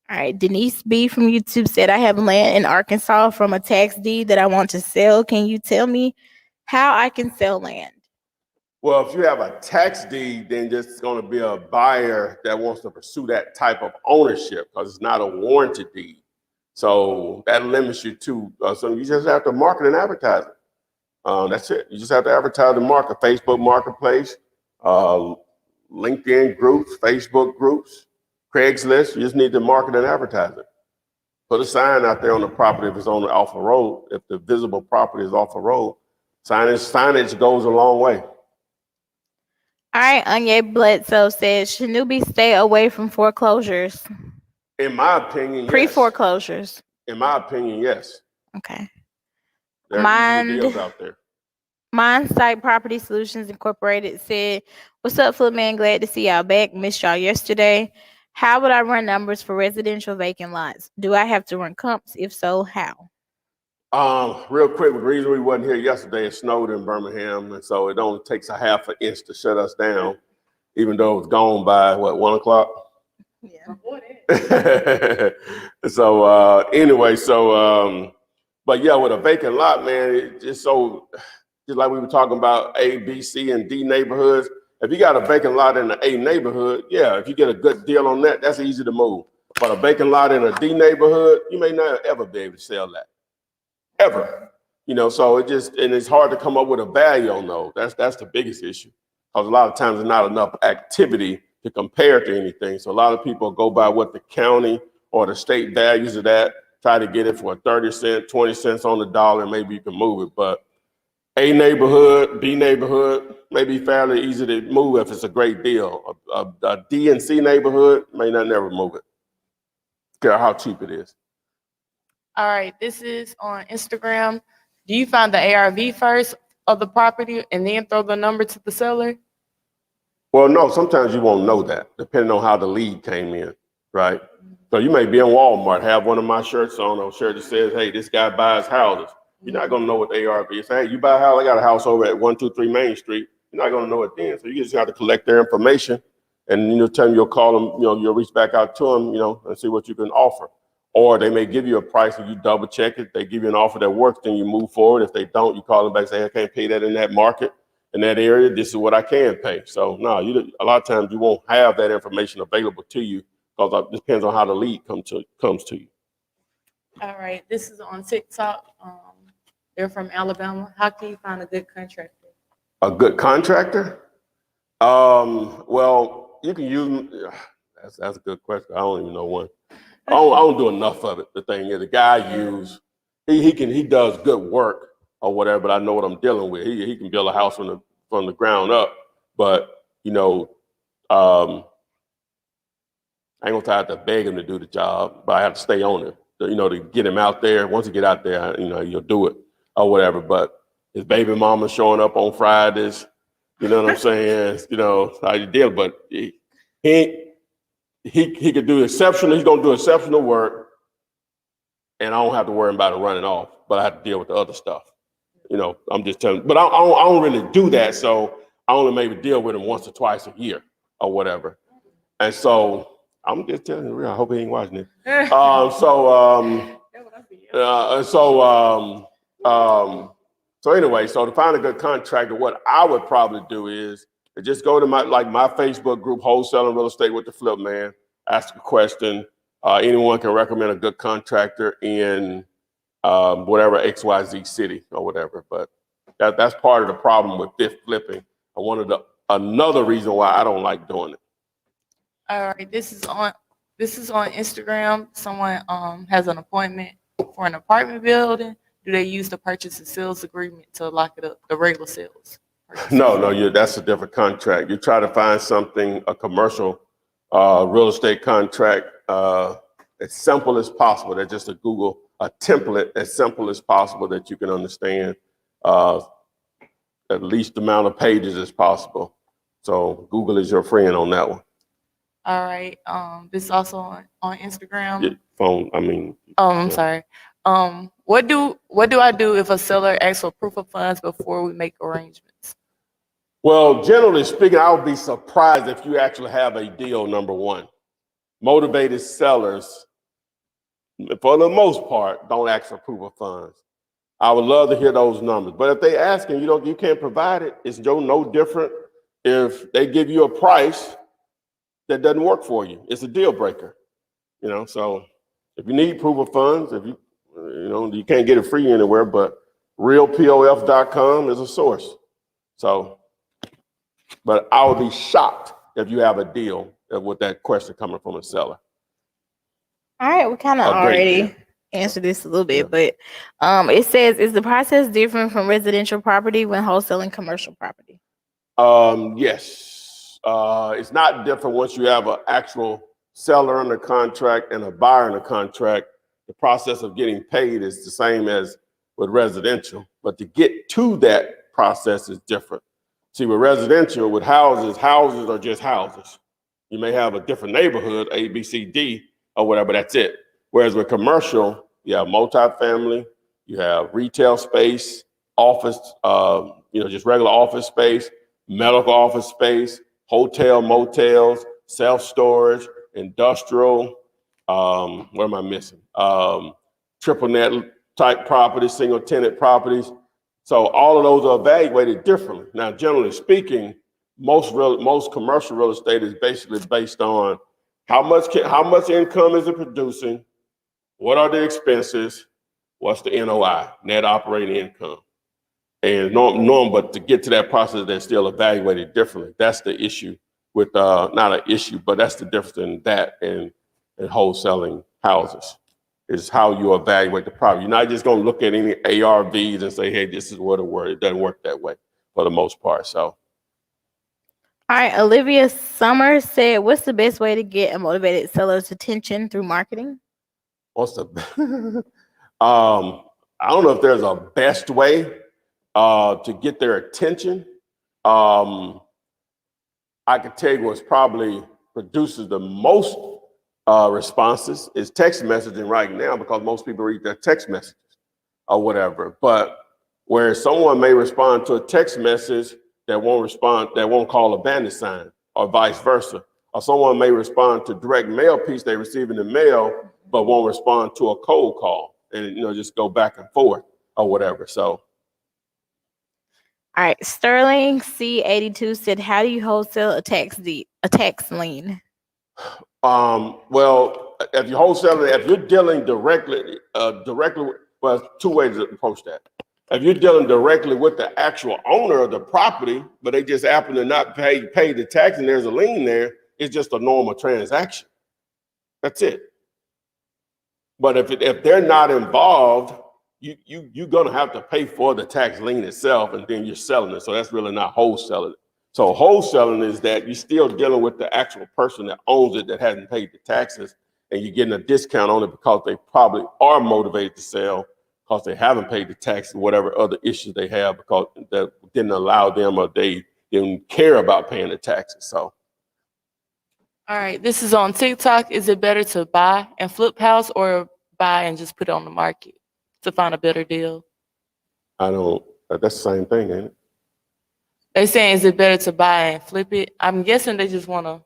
All right. Denise B from YouTube said, I have land in Arkansas from a tax deed that I want to sell. Can you tell me how I can sell land? Well, if you have a tax deed, then there's going to be a buyer that wants to pursue that type of ownership because it's not a warranty deed. So that limits you to, so you just have to market and advertise it. That's it. You just have to advertise the market, Facebook Marketplace, LinkedIn groups, Facebook groups, Craigslist. You just need to market and advertise it. Put a sign out there on the property if it's on the off a road. If the visible property is off a road, signage goes a long way. All right, Anya Bledsoe says, should Newbie stay away from foreclosures? In my opinion, yes. Pre-foreclosures. In my opinion, yes. Okay. There are easy deals out there. Mindsight Property Solutions Incorporated said, what's up, Flip Man? Glad to see y'all back. Missed y'all yesterday. How would I run numbers for residential vacant lots? Do I have to run comps? If so, how? Real quick, the reason we wasn't here yesterday, it snowed in Birmingham, and so it only takes a half an inch to shut us down, even though it was gone by, what, 1 o'clock? Yeah. So anyway, but yeah, with a vacant lot, man, it just like we were talking about A, B, C, and D neighborhoods. If you got a vacant lot in the A neighborhood, yeah, if you get a good deal on that, that's easy to move. But a vacant lot in a D neighborhood, you may not ever be able to sell that. Ever. You know, so it's hard to come up with a value on those. That's the biggest issue. Because a lot of times there's not enough activity to compare to anything. So a lot of people go by what the county or the state values of that, try to get it for 30 cents, 20 cents on the dollar, and maybe you can move it. But A neighborhood, B neighborhood may be fairly easy to move if it's a great deal. A D and C neighborhood may not never move it. Care how cheap it is. All right, this is on Instagram. Do you find the ARV first of the property and then throw the number to the seller? Well, no, sometimes you won't know that, depending on how the lead came in, right? So you may be in Walmart, have one of my shirts on, a shirt that says, hey, this guy buys houses. You're not gonna know what the ARV is. Hey, you buy a house, I got a house over at 123 Main Street. You're not gonna know it then. So you just have to collect their information, and tell them you'll call them, you'll reach back out to them, and see what you can offer. Or they may give you a price and you double check it. They give you an offer that works, then you move forward. If they don't, you call them back and say, I can't pay that in that market, in that area. This is what I can pay. So no, a lot of times you won't have that information available to you, because it depends on how the lead comes to you. All right, this is on TikTok. They're from Alabama. How can you find a good contractor? A good contractor? Well, you can use. That's a good question. I don't even know one. I don't do enough of it. The thing is, the guy I use, he does good work or whatever, but I know what I'm dealing with. He can build a house from the ground up, but I ain't gonna have to beg him to do the job, but I have to stay on it, to get him out there. Once you get out there, you'll do it or whatever. But his baby mama showing up on Fridays, you know what I'm saying? How you deal. But he could do exceptional. He's gonna do exceptional work, and I don't have to worry about it running off. But I have to deal with the other stuff. I'm just telling. But I don't really do that, so I only maybe deal with him once or twice a year or whatever. And so I'm just telling you, I hope he ain't watching it. So anyway, so to find a good contractor, what I would probably do is just go to my Facebook group, Wholesaling Real Estate with the Flip Man, ask a question. Anyone can recommend a good contractor in whatever XYZ city or whatever. But that's part of the problem with fifth flipping. Another reason why I don't like doing it. All right, this is on Instagram. Someone has an appointment for an apartment building. Do they use the purchase and sales agreement to lock it up, the regular sales? No, that's a different contract. You try to find something, a commercial real estate contract, as simple as possible. That's just a template as simple as possible that you can understand, at least amount of pages as possible. So Google is your friend on that one. All right. This is also on Instagram. Your phone. I'm sorry. What do I do if a seller asks for proof of funds before we make arrangements? Well, generally speaking, I would be surprised if you actually have a deal. Number one, motivated sellers, for the most part, don't ask for proof of funds. I would love to hear those numbers, but if they ask and you can't provide it, it's no different if they give you a price that doesn't work for you. It's a deal breaker, So if you need proof of funds, if you can't get it free anywhere, but realpof.com is a source. So, but I would be shocked if you have a deal with that question coming from a seller. All right, we kind of already answered this a little bit, but it says, is the process different from residential property when wholesaling commercial property? Yes. It's not different once you have an actual seller under contract and a buyer under contract. The process of getting paid is the same as with residential, but to get to that process is different. See, with residential, with houses are just houses. You may have a different neighborhood, A, B, C, D, or whatever, that's it. Whereas with commercial, you have multifamily, you have retail space, office, just regular office space, medical office space, hotel, motels, self-storage, industrial, what am I missing? Triple net type properties, single tenant properties. So all of those are evaluated differently. Now, generally speaking, most commercial real estate is basically based on how much income is it producing, what are the expenses, what's the NOI, net operating income. And but to get to that process, they're still evaluated differently. That's the issue with, not an issue, but that's the difference in that and wholesaling houses, is how you evaluate the property. You're not just going to look at any ARVs and say, hey, this is what it works. It doesn't work that way for the most part. So. All right, Olivia Summers said, what's the best way to get a motivated seller's attention through marketing? I don't know if there's a best way to get their attention. I could tell you what's probably produces the most responses. It's text messaging right now because most people read their text messages or whatever. But where someone may respond to a text message that won't call a bandit sign, or vice versa. Or someone may respond to direct mail piece they receive in the mail, but won't respond to a cold call, and just go back and forth or whatever. So, All right, Sterling C82 said, "How do you wholesale a tax lien?" well, if you're wholesaling, if you're dealing directly, well, two ways to approach that. If you're dealing directly with the actual owner of the property, but they just happen to not pay the tax and there's a lien there, it's just a normal transaction. That's it. But if they're not involved, you're gonna have to pay for the tax lien itself, and then you're selling it. So that's really not wholesaling. So wholesaling is that you're still dealing with the actual person that owns it that hasn't paid the taxes, and you're getting a discount on it because they probably are motivated to sell because they haven't paid the tax and whatever other issues they have because that didn't allow them or they didn't care about paying the taxes. So. All right, this is on TikTok. Is it better to buy and flip house or buy and just put it on the market to find a better deal? That's the same thing, ain't it? They saying, is it better to buy and flip it? I'm guessing they just want to.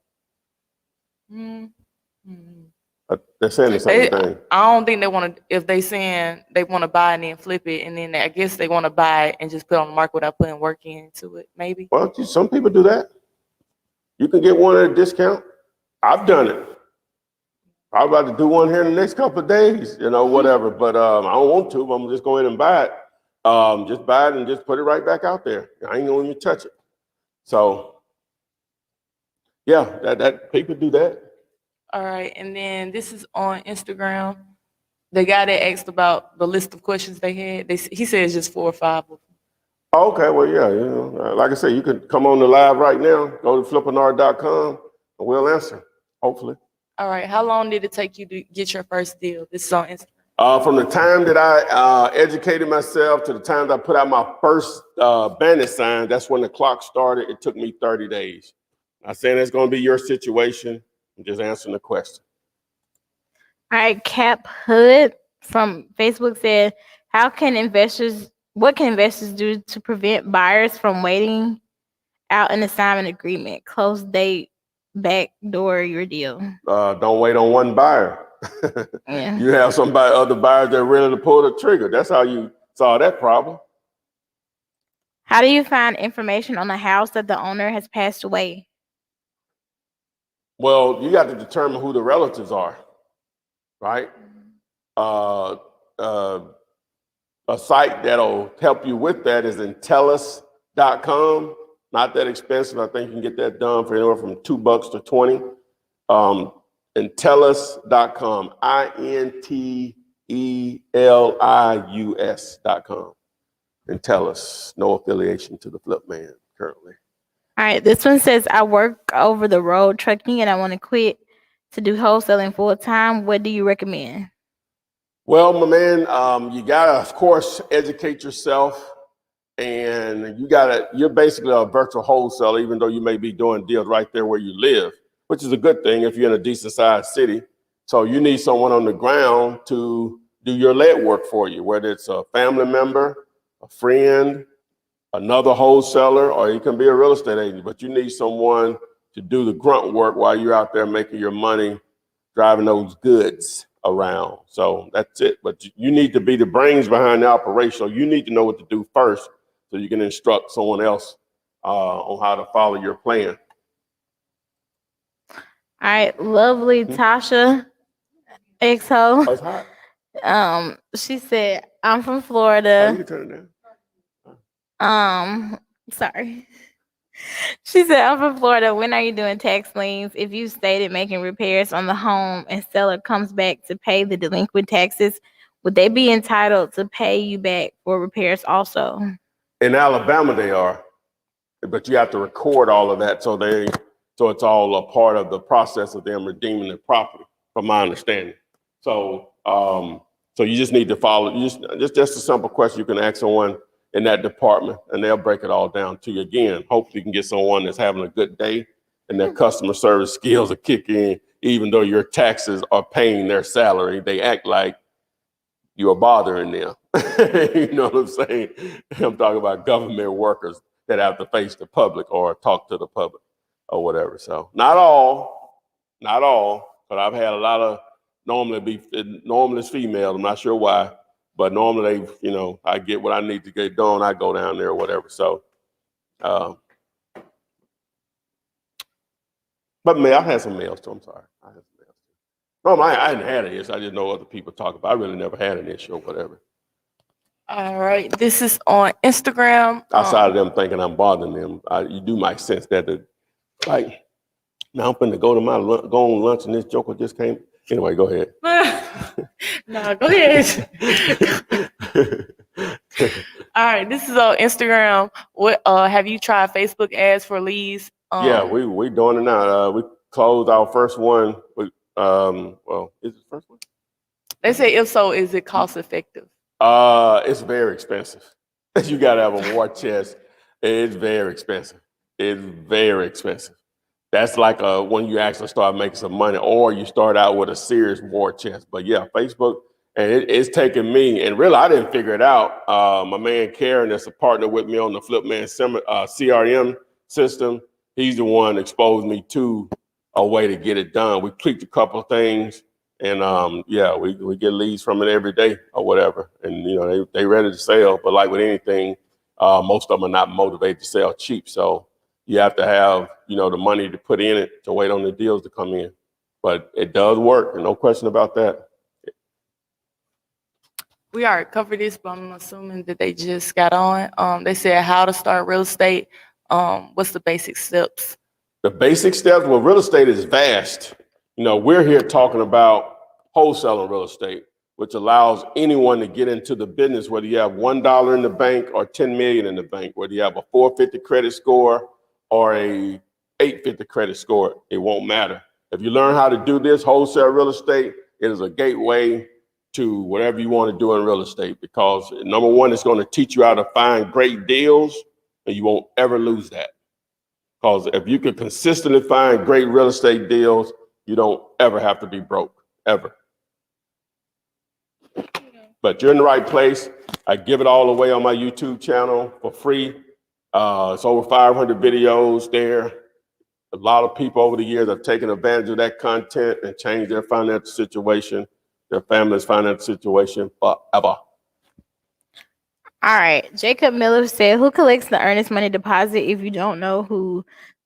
They're saying the same thing. I don't think they want to, if they saying they want to buy and then flip it, and then I guess they want to buy it and just put it on the market without putting work into it, maybe. Well, some people do that. You can get one at a discount. I've done it. I'm about to do one here in the next couple of days, whatever. But I don't want to. I'm just go ahead and buy it. Just buy it and just put it right back out there. I ain't going to touch it. So, yeah, that people do that. All right, and then this is on Instagram. The guy that asked about the list of questions they had, he said it's just 4 or 5 of them. Okay, well, yeah, like I said, you can come on the live right now. Go to fliptainment.com and we'll answer, hopefully. All right, how long did it take you to get your first deal? This is on Instagram. From the time that I educated myself to the time that I put out my first bandit sign, that's when the clock started. It took me 30 days. I'm saying it's going to be your situation. I'm just answering the question. All right, Cap Hood from Facebook said, what can investors do to prevent buyers from waiting out an assignment agreement? Close date, backdoor your deal. Don't wait on one buyer. Yeah. You have other buyers that are ready to pull the trigger. That's how you solve that problem. How do you find information on a house that the owner has passed away? Well, you got to determine who the relatives are, right? A site that'll help you with that is Intellus.com. Not that expensive. I think you can get that done for anywhere from $2 to $20. Intellus.com. INTELIUS.com. Intellus. No affiliation to the Flip Man currently. All right, this one says, I work over the road trucking and I want to quit to do wholesaling full time. What do you recommend? Well, my man, you gotta, of course, educate yourself, and you're basically a virtual wholesaler, even though you may be doing deals right there where you live, which is a good thing if you're in a decent sized city. So you need someone on the ground to do your lead work for you, whether it's a family member, a friend, another wholesaler, or you can be a real estate agent, but you need someone to do the grunt work while you're out there making your money, driving those goods around. So that's it. But you need to be the brains behind the operation. So you need to know what to do first so you can instruct someone else on how to follow your plan. All right, lovely Tasha XO. Oh, it's hot. She said, I'm from Florida. Oh, you can turn it down. Sorry. She said, I'm from Florida. When are you doing tax liens? If you stated making repairs on the home and seller comes back to pay the delinquent taxes, would they be entitled to pay you back for repairs also? In Alabama, they are, but you have to record all of that. So it's all a part of the process of them redeeming the property, from my understanding. So you just need to follow. Just a simple question you can ask someone in that department, and they'll break it all down to you. Again, hopefully you can get someone that's having a good day and their customer service skills will kick in even though your taxes are paying their salary. They act like you are bothering them. You know what I'm saying? I'm talking about government workers that have to face the public or talk to the public or whatever. So not all, but I've had a lot of normally it's female. I'm not sure why, but normally they, you know, I get what I need to get done. I go down there or whatever. So, but I had some males too. I'm sorry. I had some males too. No, I hadn't had an issue. I just know other people talk about it. I really never had an issue or whatever. All right. This is on Instagram. Outside of them thinking I'm bothering them, you do my sense that like, now I'm finna go to go on lunch and this joker just came. Anyway, go ahead. No, go ahead. All right. This is on Instagram. What have you tried Facebook ads for leads? Yeah, we doing it now. We closed our first one. Well, is it the first one? They say if so, is it cost effective? It's very expensive. You gotta have a war chest. It's very expensive. It's very expensive. That's like when you actually start making some money, or you start out with a serious war chest. But yeah, Facebook, and it's taken me, and really I didn't figure it out. My man Karen, that's a partner with me on the Flipman CRM system, he's the one that exposed me to a way to get it done. We tweaked a couple of things, and yeah, we get leads from it every day or whatever. And you know, they ready to sell, but like with anything, most of them are not motivated to sell cheap. So you have to have, you know, the money to put in it to wait on the deals to come in. But it does work, and no question about that. We already covered this, but I'm assuming that they just got on. They said how to start real estate. What's the basic steps? The basic steps, well, real estate is vast. You know, we're here talking about wholesaling real estate, which allows anyone to get into the business, whether you have $1 in the bank or 10 million in the bank, whether you have a 450 credit score or a 850 credit score, it won't matter. If you learn how to do this wholesale real estate, it is a gateway to whatever you want to do in real estate, because number one, it's going to teach you how to find great deals, and you won't ever lose that. Because if you can consistently find great real estate deals, you don't ever have to be broke, ever. But you're in the right place. I give it all away on my YouTube channel for free. It's over 500 videos there. A lot of people over the years have taken advantage of that content and changed their financial situation, their family's financial situation forever. All right. Jacob Miller said, who collects the earnest money deposit if you don't know who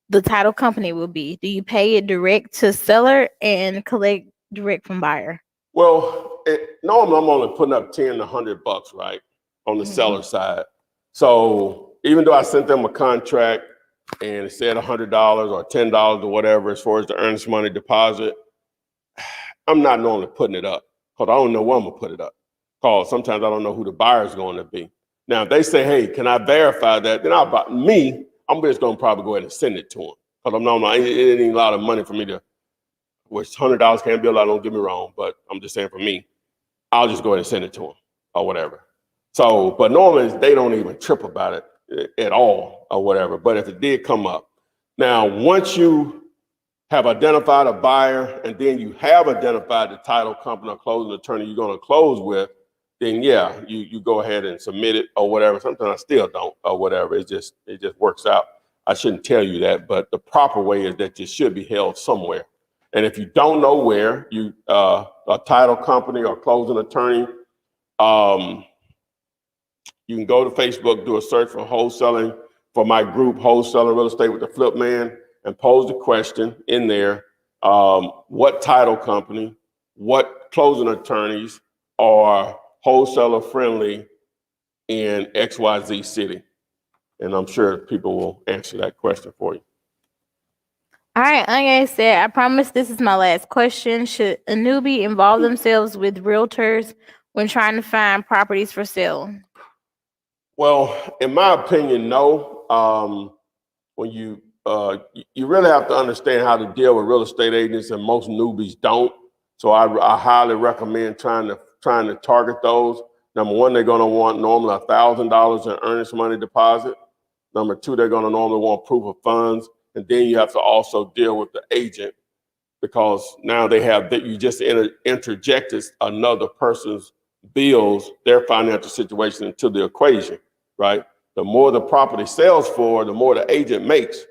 the title company will be? Do you pay it direct to seller and collect direct from buyer? Well, normally I'm only putting up 10 to $100, right, on the seller side. So even though I sent them a contract and it said $100 or $10 or whatever as far as the earnest money deposit, I'm not normally putting it up because I don't know where I'm gonna put it up. Because sometimes I don't know who the buyer is going to be. Now, if they say, hey, can I verify that? Then I'm just gonna probably go ahead and send it to them. Because it ain't a lot of money for me to, which $100 can't be a lot, don't get me wrong, but I'm just saying for me, I'll just go ahead and send it to them or whatever. So, but normally they don't even trip about it at all or whatever. But if it did come up, now once you have identified a buyer and then you have identified the title company or closing attorney you're going to close with, then yeah, you go ahead and submit it or whatever. Sometimes I still don't or whatever. It just works out. I shouldn't tell you that, but the proper way is that it should be held somewhere. And if you don't know where, a title company or closing attorney, you can go to Facebook, do a search for wholesaling, for my group, Wholesaling Real Estate with the Flip Man, and pose the question in there, what title company, what closing attorneys are wholesaler friendly in XYZ city? And I'm sure people will answer that question for you. All right, Anya said, I promise this is my last question. Should a newbie involve themselves with realtors when trying to find properties for sale? Well, in my opinion, no. When you really have to understand how to deal with real estate agents, and most newbies don't. So I highly recommend trying to target those. Number one, they're going to want normally $1,000 in earnest money deposit. Number two, they're going to normally want proof of funds. And then you have to also deal with the agent because now they have that you just interjected another person's bills, their financial situation into the equation, right? The more the property sells for, the more the agent makes.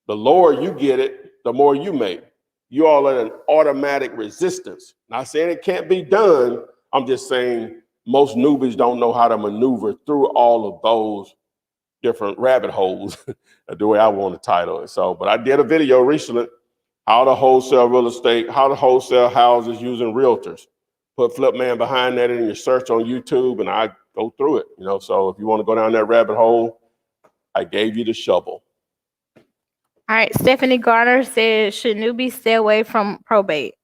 The lower you get it, the more you make. You all are an automatic resistance. Not saying it can't be done. I'm just saying most newbies don't know how to maneuver through all of those different rabbit holes, the way I want to title it. So, but I did a video recently, how to wholesale real estate, how to wholesale houses using realtors. Put Flipman behind that in your search on YouTube, and I go through it. You know, so if you want to go down that rabbit hole, I gave you the shovel. All right, Stephanie Garner said, should newbies stay away from probate?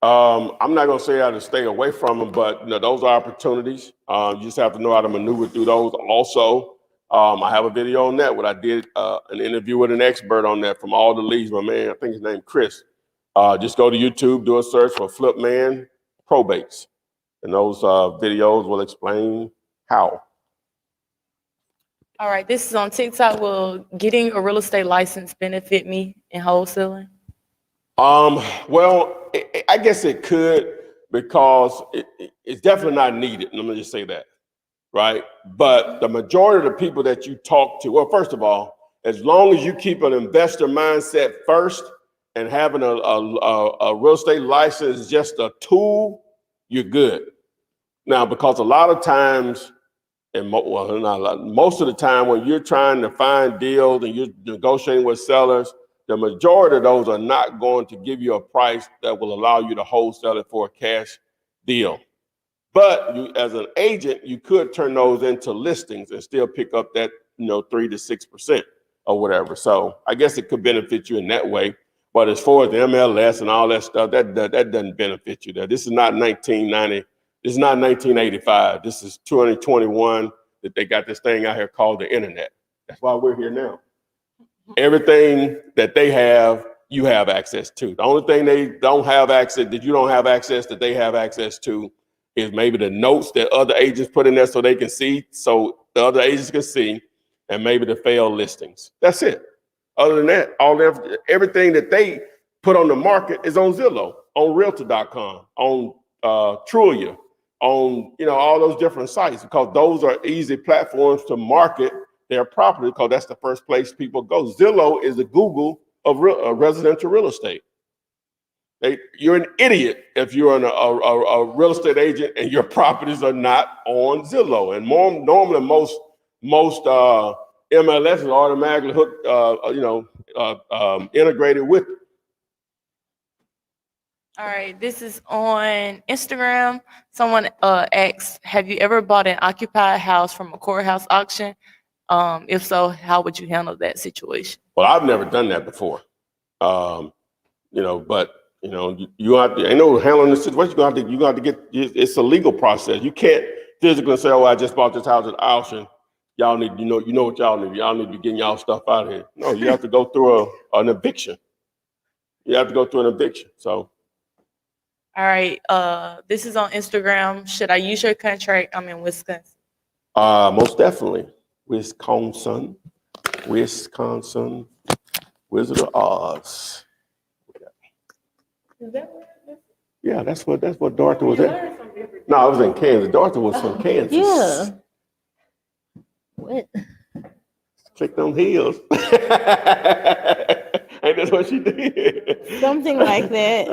I'm not going to say how to stay away from them, but you know, those are opportunities. You just have to know how to maneuver through those. Also, I have a video on that where I did an interview with an expert on that from all the leads. My man, I think his name Chris. Just go to YouTube, do a search for Flipman probates, and those videos will explain how. All right, this is on TikTok. Will getting a real estate license benefit me in wholesaling? Well, I guess it could, because it's definitely not needed. Let me just say that, right? But the majority of the people that you talk to, well, first of all, as long as you keep an investor mindset first and having a real estate license is just a tool, you're good. Now, because a lot of times, and well, not a lot, most of the time when you're trying to find deals and you're negotiating with sellers, the majority of those are not going to give you a price that will allow you to wholesale it for a cash deal. But you, as an agent, you could turn those into listings and still pick up that 3 to 6% or whatever. So I guess it could benefit you in that way. But as far as the MLS and all that stuff, that doesn't benefit you there. This is not 1990. This is not 1985. This is 2021 that they got this thing out here called the internet. That's why we're here now. Everything that they have, you have access to. The only thing they don't have access, that you don't have access, that they have access to, is maybe the notes that other agents put in there so they can see, so the other agents can see, and maybe the failed listings. That's it. Other than that, everything that they put on the market is on Zillow, on Realtor.com, on Trulia, on all those different sites, because those are easy platforms to market their property, because that's the first place people go. Zillow is the Google of residential real estate. You're an idiot if you're a real estate agent and your properties are not on Zillow. And normally most MLS is automatically hooked, integrated with it. All right, this is on Instagram. Someone asked, have you ever bought an occupied house from a courthouse auction? If so, how would you handle that situation? Well, I've never done that before. But you have to, handling the situation, you got to get, it's a legal process. You can't physically say, oh, I just bought this house at the auction. Y'all need, you know what y'all need. Y'all need to be getting y'all stuff out of here. No, you have to go through an eviction. You have to go through an eviction, so. All right, this is on Instagram. Should I use your contract? I'm in Wisconsin. Most definitely. Wisconsin, Wizard of Oz. Is that what? Yeah, that's what Dorothy was at. No, I was in Kansas. Dorothy was from Kansas. Yeah. What? Clicked on heels. Ain't that what she did? Something like that.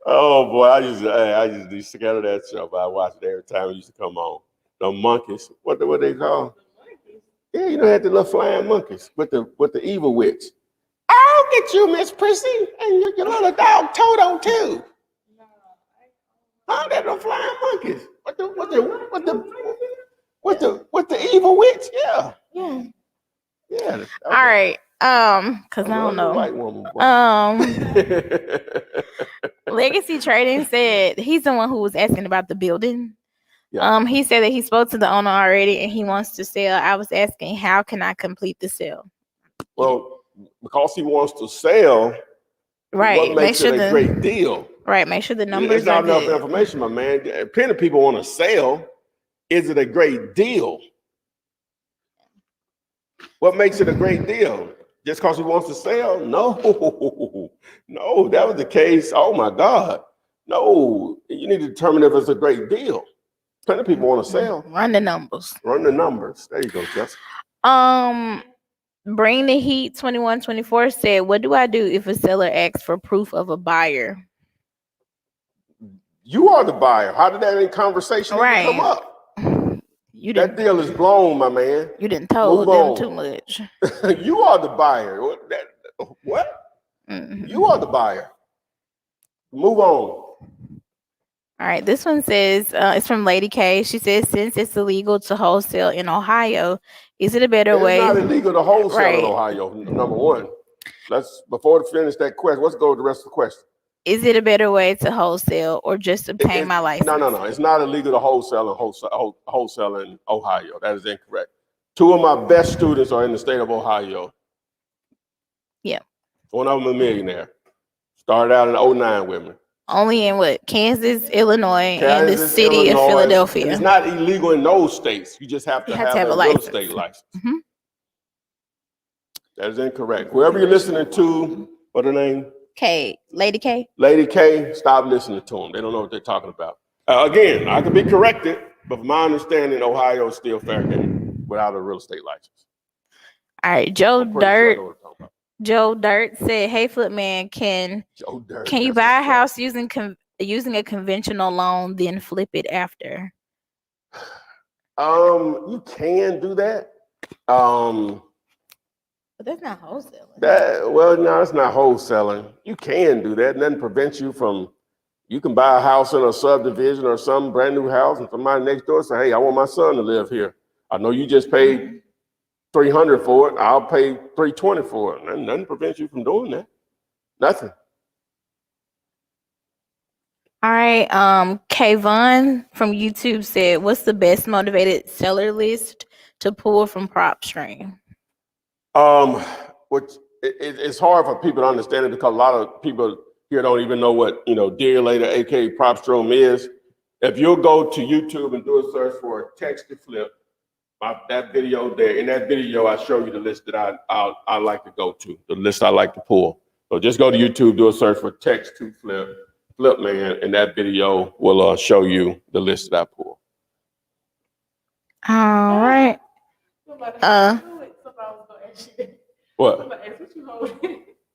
Oh boy, I used to be scared of that show, but I watched it every time it used to come on. The monkeys. What they call? Yeah, they had the little flying monkeys with the evil witch. I'll get you, Miss Prissy, and your little dog Toto too. Oh, they're the flying monkeys. With the evil witch? Yeah. Yeah. Yeah. All right. Because I don't know. White woman. Legacy Trading said he's the one who was asking about the building. Yeah. He said that he spoke to the owner already and he wants to sell. I was asking, how can I complete the sale? Well, because he wants to sell, right? What makes it a great deal? Right. Make sure the numbers It's not are enough good. information, my man. Plenty of people want to sell. Is it a great deal? What makes it a great deal? just because he wants to sell? No, no, that was the case. Oh my God. No, you need to determine if it's a great deal. Plenty of people want to sell. Run the numbers. Run the numbers. There you go, Jess. Bring the Heat 2124 said, what do I do if a seller asks for proof of a buyer? You are the buyer. How did that in conversation even come up? You That didn't, deal is blown, my man. you didn't told Move them on. too much. You are the buyer. What? Mhm. You are the buyer. Move on. All right, this one says, it's from Lady K. She says, since it's illegal to wholesale in Ohio, is it a better It's way? not illegal to wholesale Right. in Ohio, number one. Before we finish that question, let's go to the rest of the question. Is it a better way to wholesale or just obtain my license? No. It's not illegal to wholesale in Ohio. That is incorrect. 2 of my best students are in the state of Ohio. Yeah. One of them a millionaire. Started out in 2009 with me. Only in what? Kansas, Illinois, and the Kansas, city Illinois, of Philadelphia. and it's not illegal in those states. You just have to have a real license. estate license. Mhm. That is incorrect. Whoever you're listening to, what her name? K, Lady K. Lady K, stop listening to them. They don't know what they're talking about. Again, I could be corrected, but from my understanding, Ohio is still fair game without a real estate license. All right, Joe I'm pretty sure I Dirt. know what I'm talking about. Joe Dirt said, "Hey, Flip Man, can Joe Dirt, you that's buy a what's up. house using a conventional loan, then flip it after?" You can do that. But that's not wholesaling. No, it's not wholesaling. You can do that. Nothing prevents you from. You can buy a house in a subdivision or some brand new house, and somebody next door say, "Hey, I want my son to live here. I know you just paid $300 for it. I'll pay $320 for it." And nothing prevents you from doing that. Nothing. All right, Kayvon from YouTube said, "What's the best motivated seller list to pull from PropStream?" Which it's hard for people to understand it because a lot of people here don't even know what Dear Later, aka PropStream is. If you'll go to YouTube and do a search for text to flip, that video there. In that video, I show you the list that I like to go to, the list I like to pull. So just go to YouTube, do a search for text to flip man, and that video will show you the list that I pull. All right. What?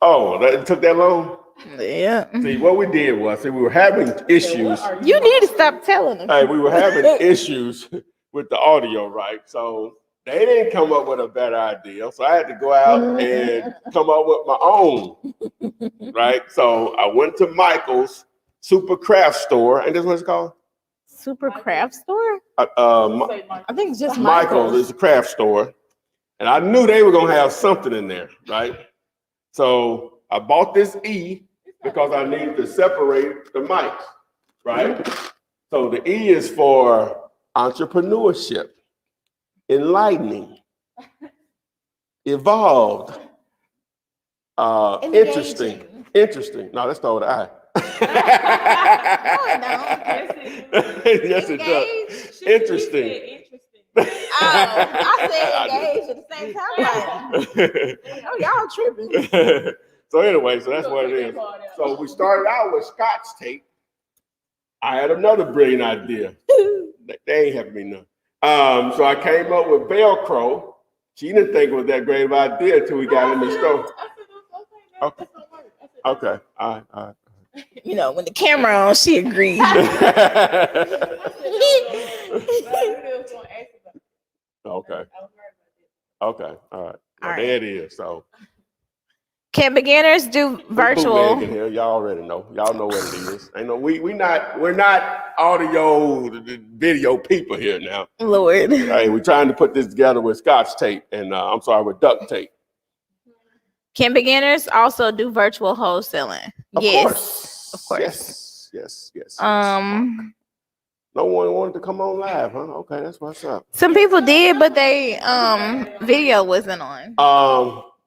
Oh, that took that long? Yeah. See, what we did was, we were having issues. You need to stop telling them. Hey, we were having issues with the audio, right? So they didn't come up with a better idea. So I had to go out and come up with my own, right? So I went to Michael's Super Craft Store, and this is what it's called? Super Craft Store? I think it's just Michael's is a craft store. And I knew they were going to have something in there, right? So I bought this E because I needed to separate the mics, right? So the E is for entrepreneurship, enlightening, evolved, interesting. No, that's not what I. Yes, it does. Interesting. I said engaged at the same time. Like, oh, y'all tripping. So anyway, so that's what it is. So we started out with Scotch tape. I had another brilliant idea. They ain't having me none. So I came up with Velcro. She didn't think it was that great of an idea until we got in the store. Okay. All right. When the camera on, she agreed. Okay. All right. Well, right. there it is. So can beginners do virtual? In here. Y'all already know. Y'all know what it is. We're not audio video people here now. Lord. Hey, we're trying to put this together with Scotch tape and with duct tape. Can beginners also do virtual wholesaling? Of course. Yes. No one wanted to come on live, huh? Okay, that's what's up. Some people did, but they video wasn't on.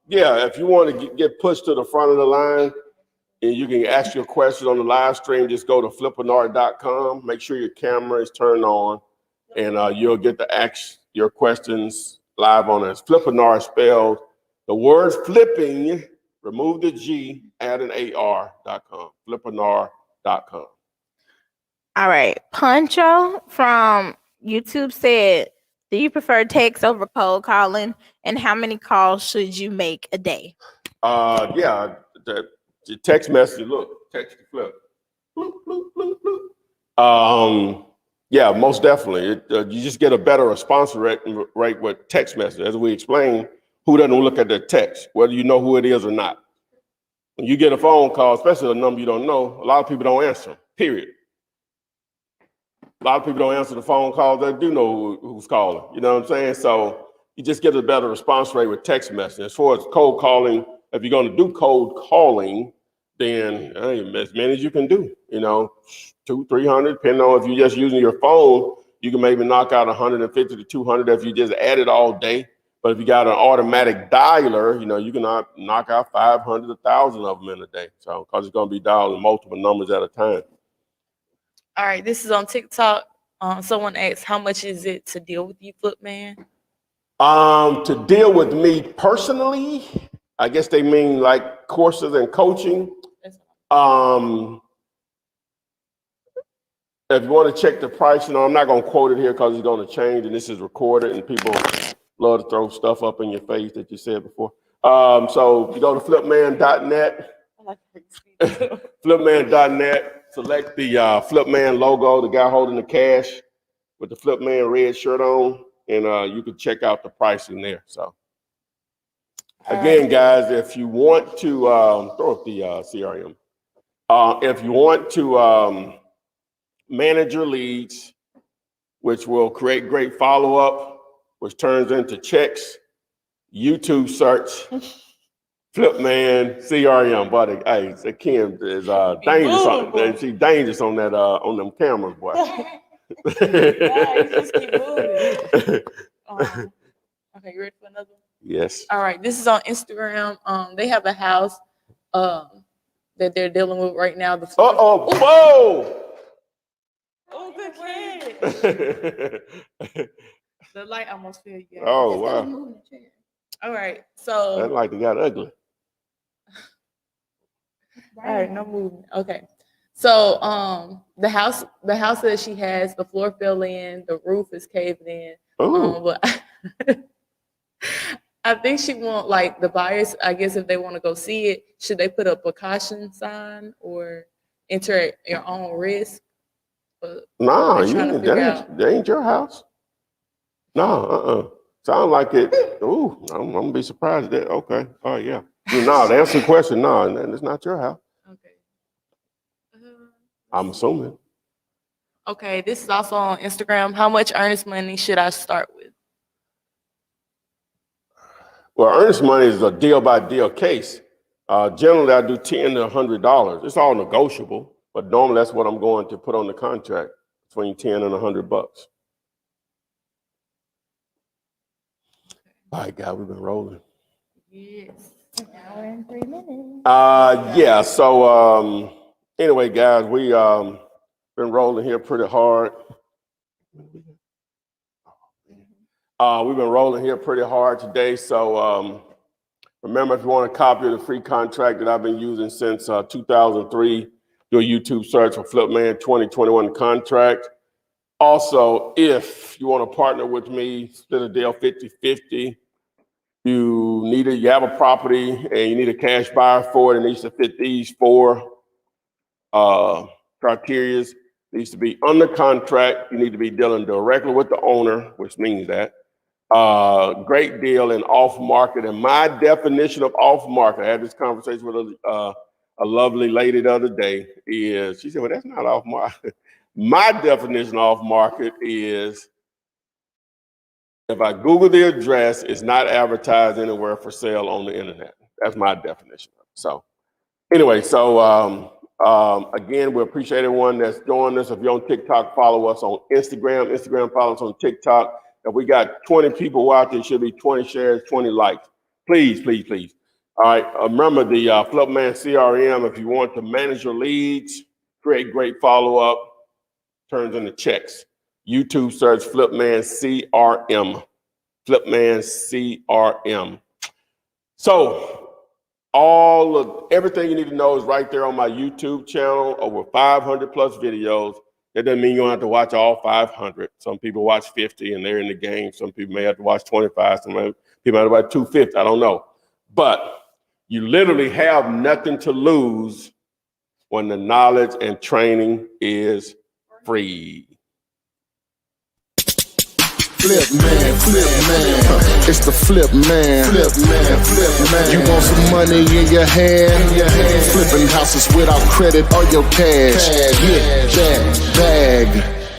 Yeah, if you want to get pushed to the front of the line and you can ask your question on the live stream, just go to flipanard.com. Make sure your camera is turned on, and you'll get to ask your questions live on it. Flipanard spelled The word flipping, remove the G, add an AR.com, flippanar.com. All right. Poncho from YouTube said, do you prefer text over cold calling? And how many calls should you make a day? Yeah, the text message, look, text to flip. Bloop, bloop, bloop, bloop. Yeah, most definitely. You just get a better response rate with text message. As we explained, who doesn't look at their text, whether you know who it is or not. When you get a phone call, especially a number you don't know, a lot of people don't answer, period. A lot of people don't answer the phone calls that do know who's calling. You know what I'm saying? So you just get a better response rate with text message. As far as cold calling, if you're going to do cold calling, then as many as you can do, 200, 300, depending on if you're just using your phone, you can maybe knock out 150 to 200 if you just add it all day. But if you got an automatic dialer, you can knock out 500, 1,000 of them in a day. So, because it's going to be dialing multiple numbers at a time. All right, this is on TikTok. Someone asked, how much is it to deal with you, Flipman? To deal with me personally, I guess they mean like courses and coaching. If you want to check the price, I'm not going to quote it here because it's going to change and this is recorded and people love to throw stuff up in your face that you said before. So you go to flipman.net, flipman.net, select the Flipman logo, the guy holding the cash with the Flipman red shirt on, and you can check out the pricing there. So again, guys, if you want to throw up the CRM, if you want to manage your leads, which will create great follow-up, which turns into checks, YouTube search Flipman CRM, buddy. Hey, Kim is dangerous. She's dangerous on that on them cameras, boy. Just keep moving. Okay, you ready for another one? Yes. All right, this is on Instagram. They have a house that they're dealing with right now. Whoa! Oh, good kid. The light almost fell you. Oh, wow. All right, so That light got ugly. All right, no movement. Okay. So the house that she has, the floor fell in, the roof is caved in. But I think she want, like, the buyers, I guess if they want to go see it, should they put up a caution sign or enter at your own risk? Nah, that ain't your house. No, Sound like it. Ooh, I'm gonna be surprised that. Okay. Oh yeah. No, to answer the question, no, it's not your house. Okay. I'm assuming. Okay, this is also on Instagram. How much earnest money should I start with? Well, earnest money is a deal by deal case. Generally, I do $10 to $100. It's all negotiable, but normally that's what I'm going to put on the contract, between $10 and $100. All right, guys, we've been rolling. Yes. An hour and 3 minutes. Yeah. So anyway, guys, we been rolling here pretty hard. We've been rolling here pretty hard today. So remember, if you want a copy of the free contract that I've been using since 2003, do a YouTube search for Flipman 2021 contract. Also, if you want to partner with me, split a deal 50-50, you have a property and you need a cash buyer for it, it needs to fit these 4 criteria. It needs to be under contract. You need to be dealing directly with the owner, which means that. Great deal in off market. And my definition of off market, I had this conversation with a lovely lady the other day, she said, well, that's not off market. My definition of off market is if I Google the address, it's not advertised anywhere for sale on the internet. That's my definition. So anyway, again, we appreciate everyone that's joined us. If you're on TikTok, follow us on Instagram. Follow us on TikTok. If we got 20 people watching, it should be 20 shares, 20 likes. Please, please, please. All right, remember the Flipman CRM, if you want to manage your leads, create great follow-up, turns into checks. YouTube search Flipman CRM. Flipman CRM. So everything you need to know is right there on my YouTube channel, over 500 plus videos. That doesn't mean you don't have to watch all 500. Some people watch 50 and they're in the game. Some people may have to watch 25. Some people might have to watch 250. I don't know. But you literally have nothing to lose when the knowledge and training is free. Flip man, it's the flip man. You want some money in your hand? Flipping houses without credit or your cash. Get that bag.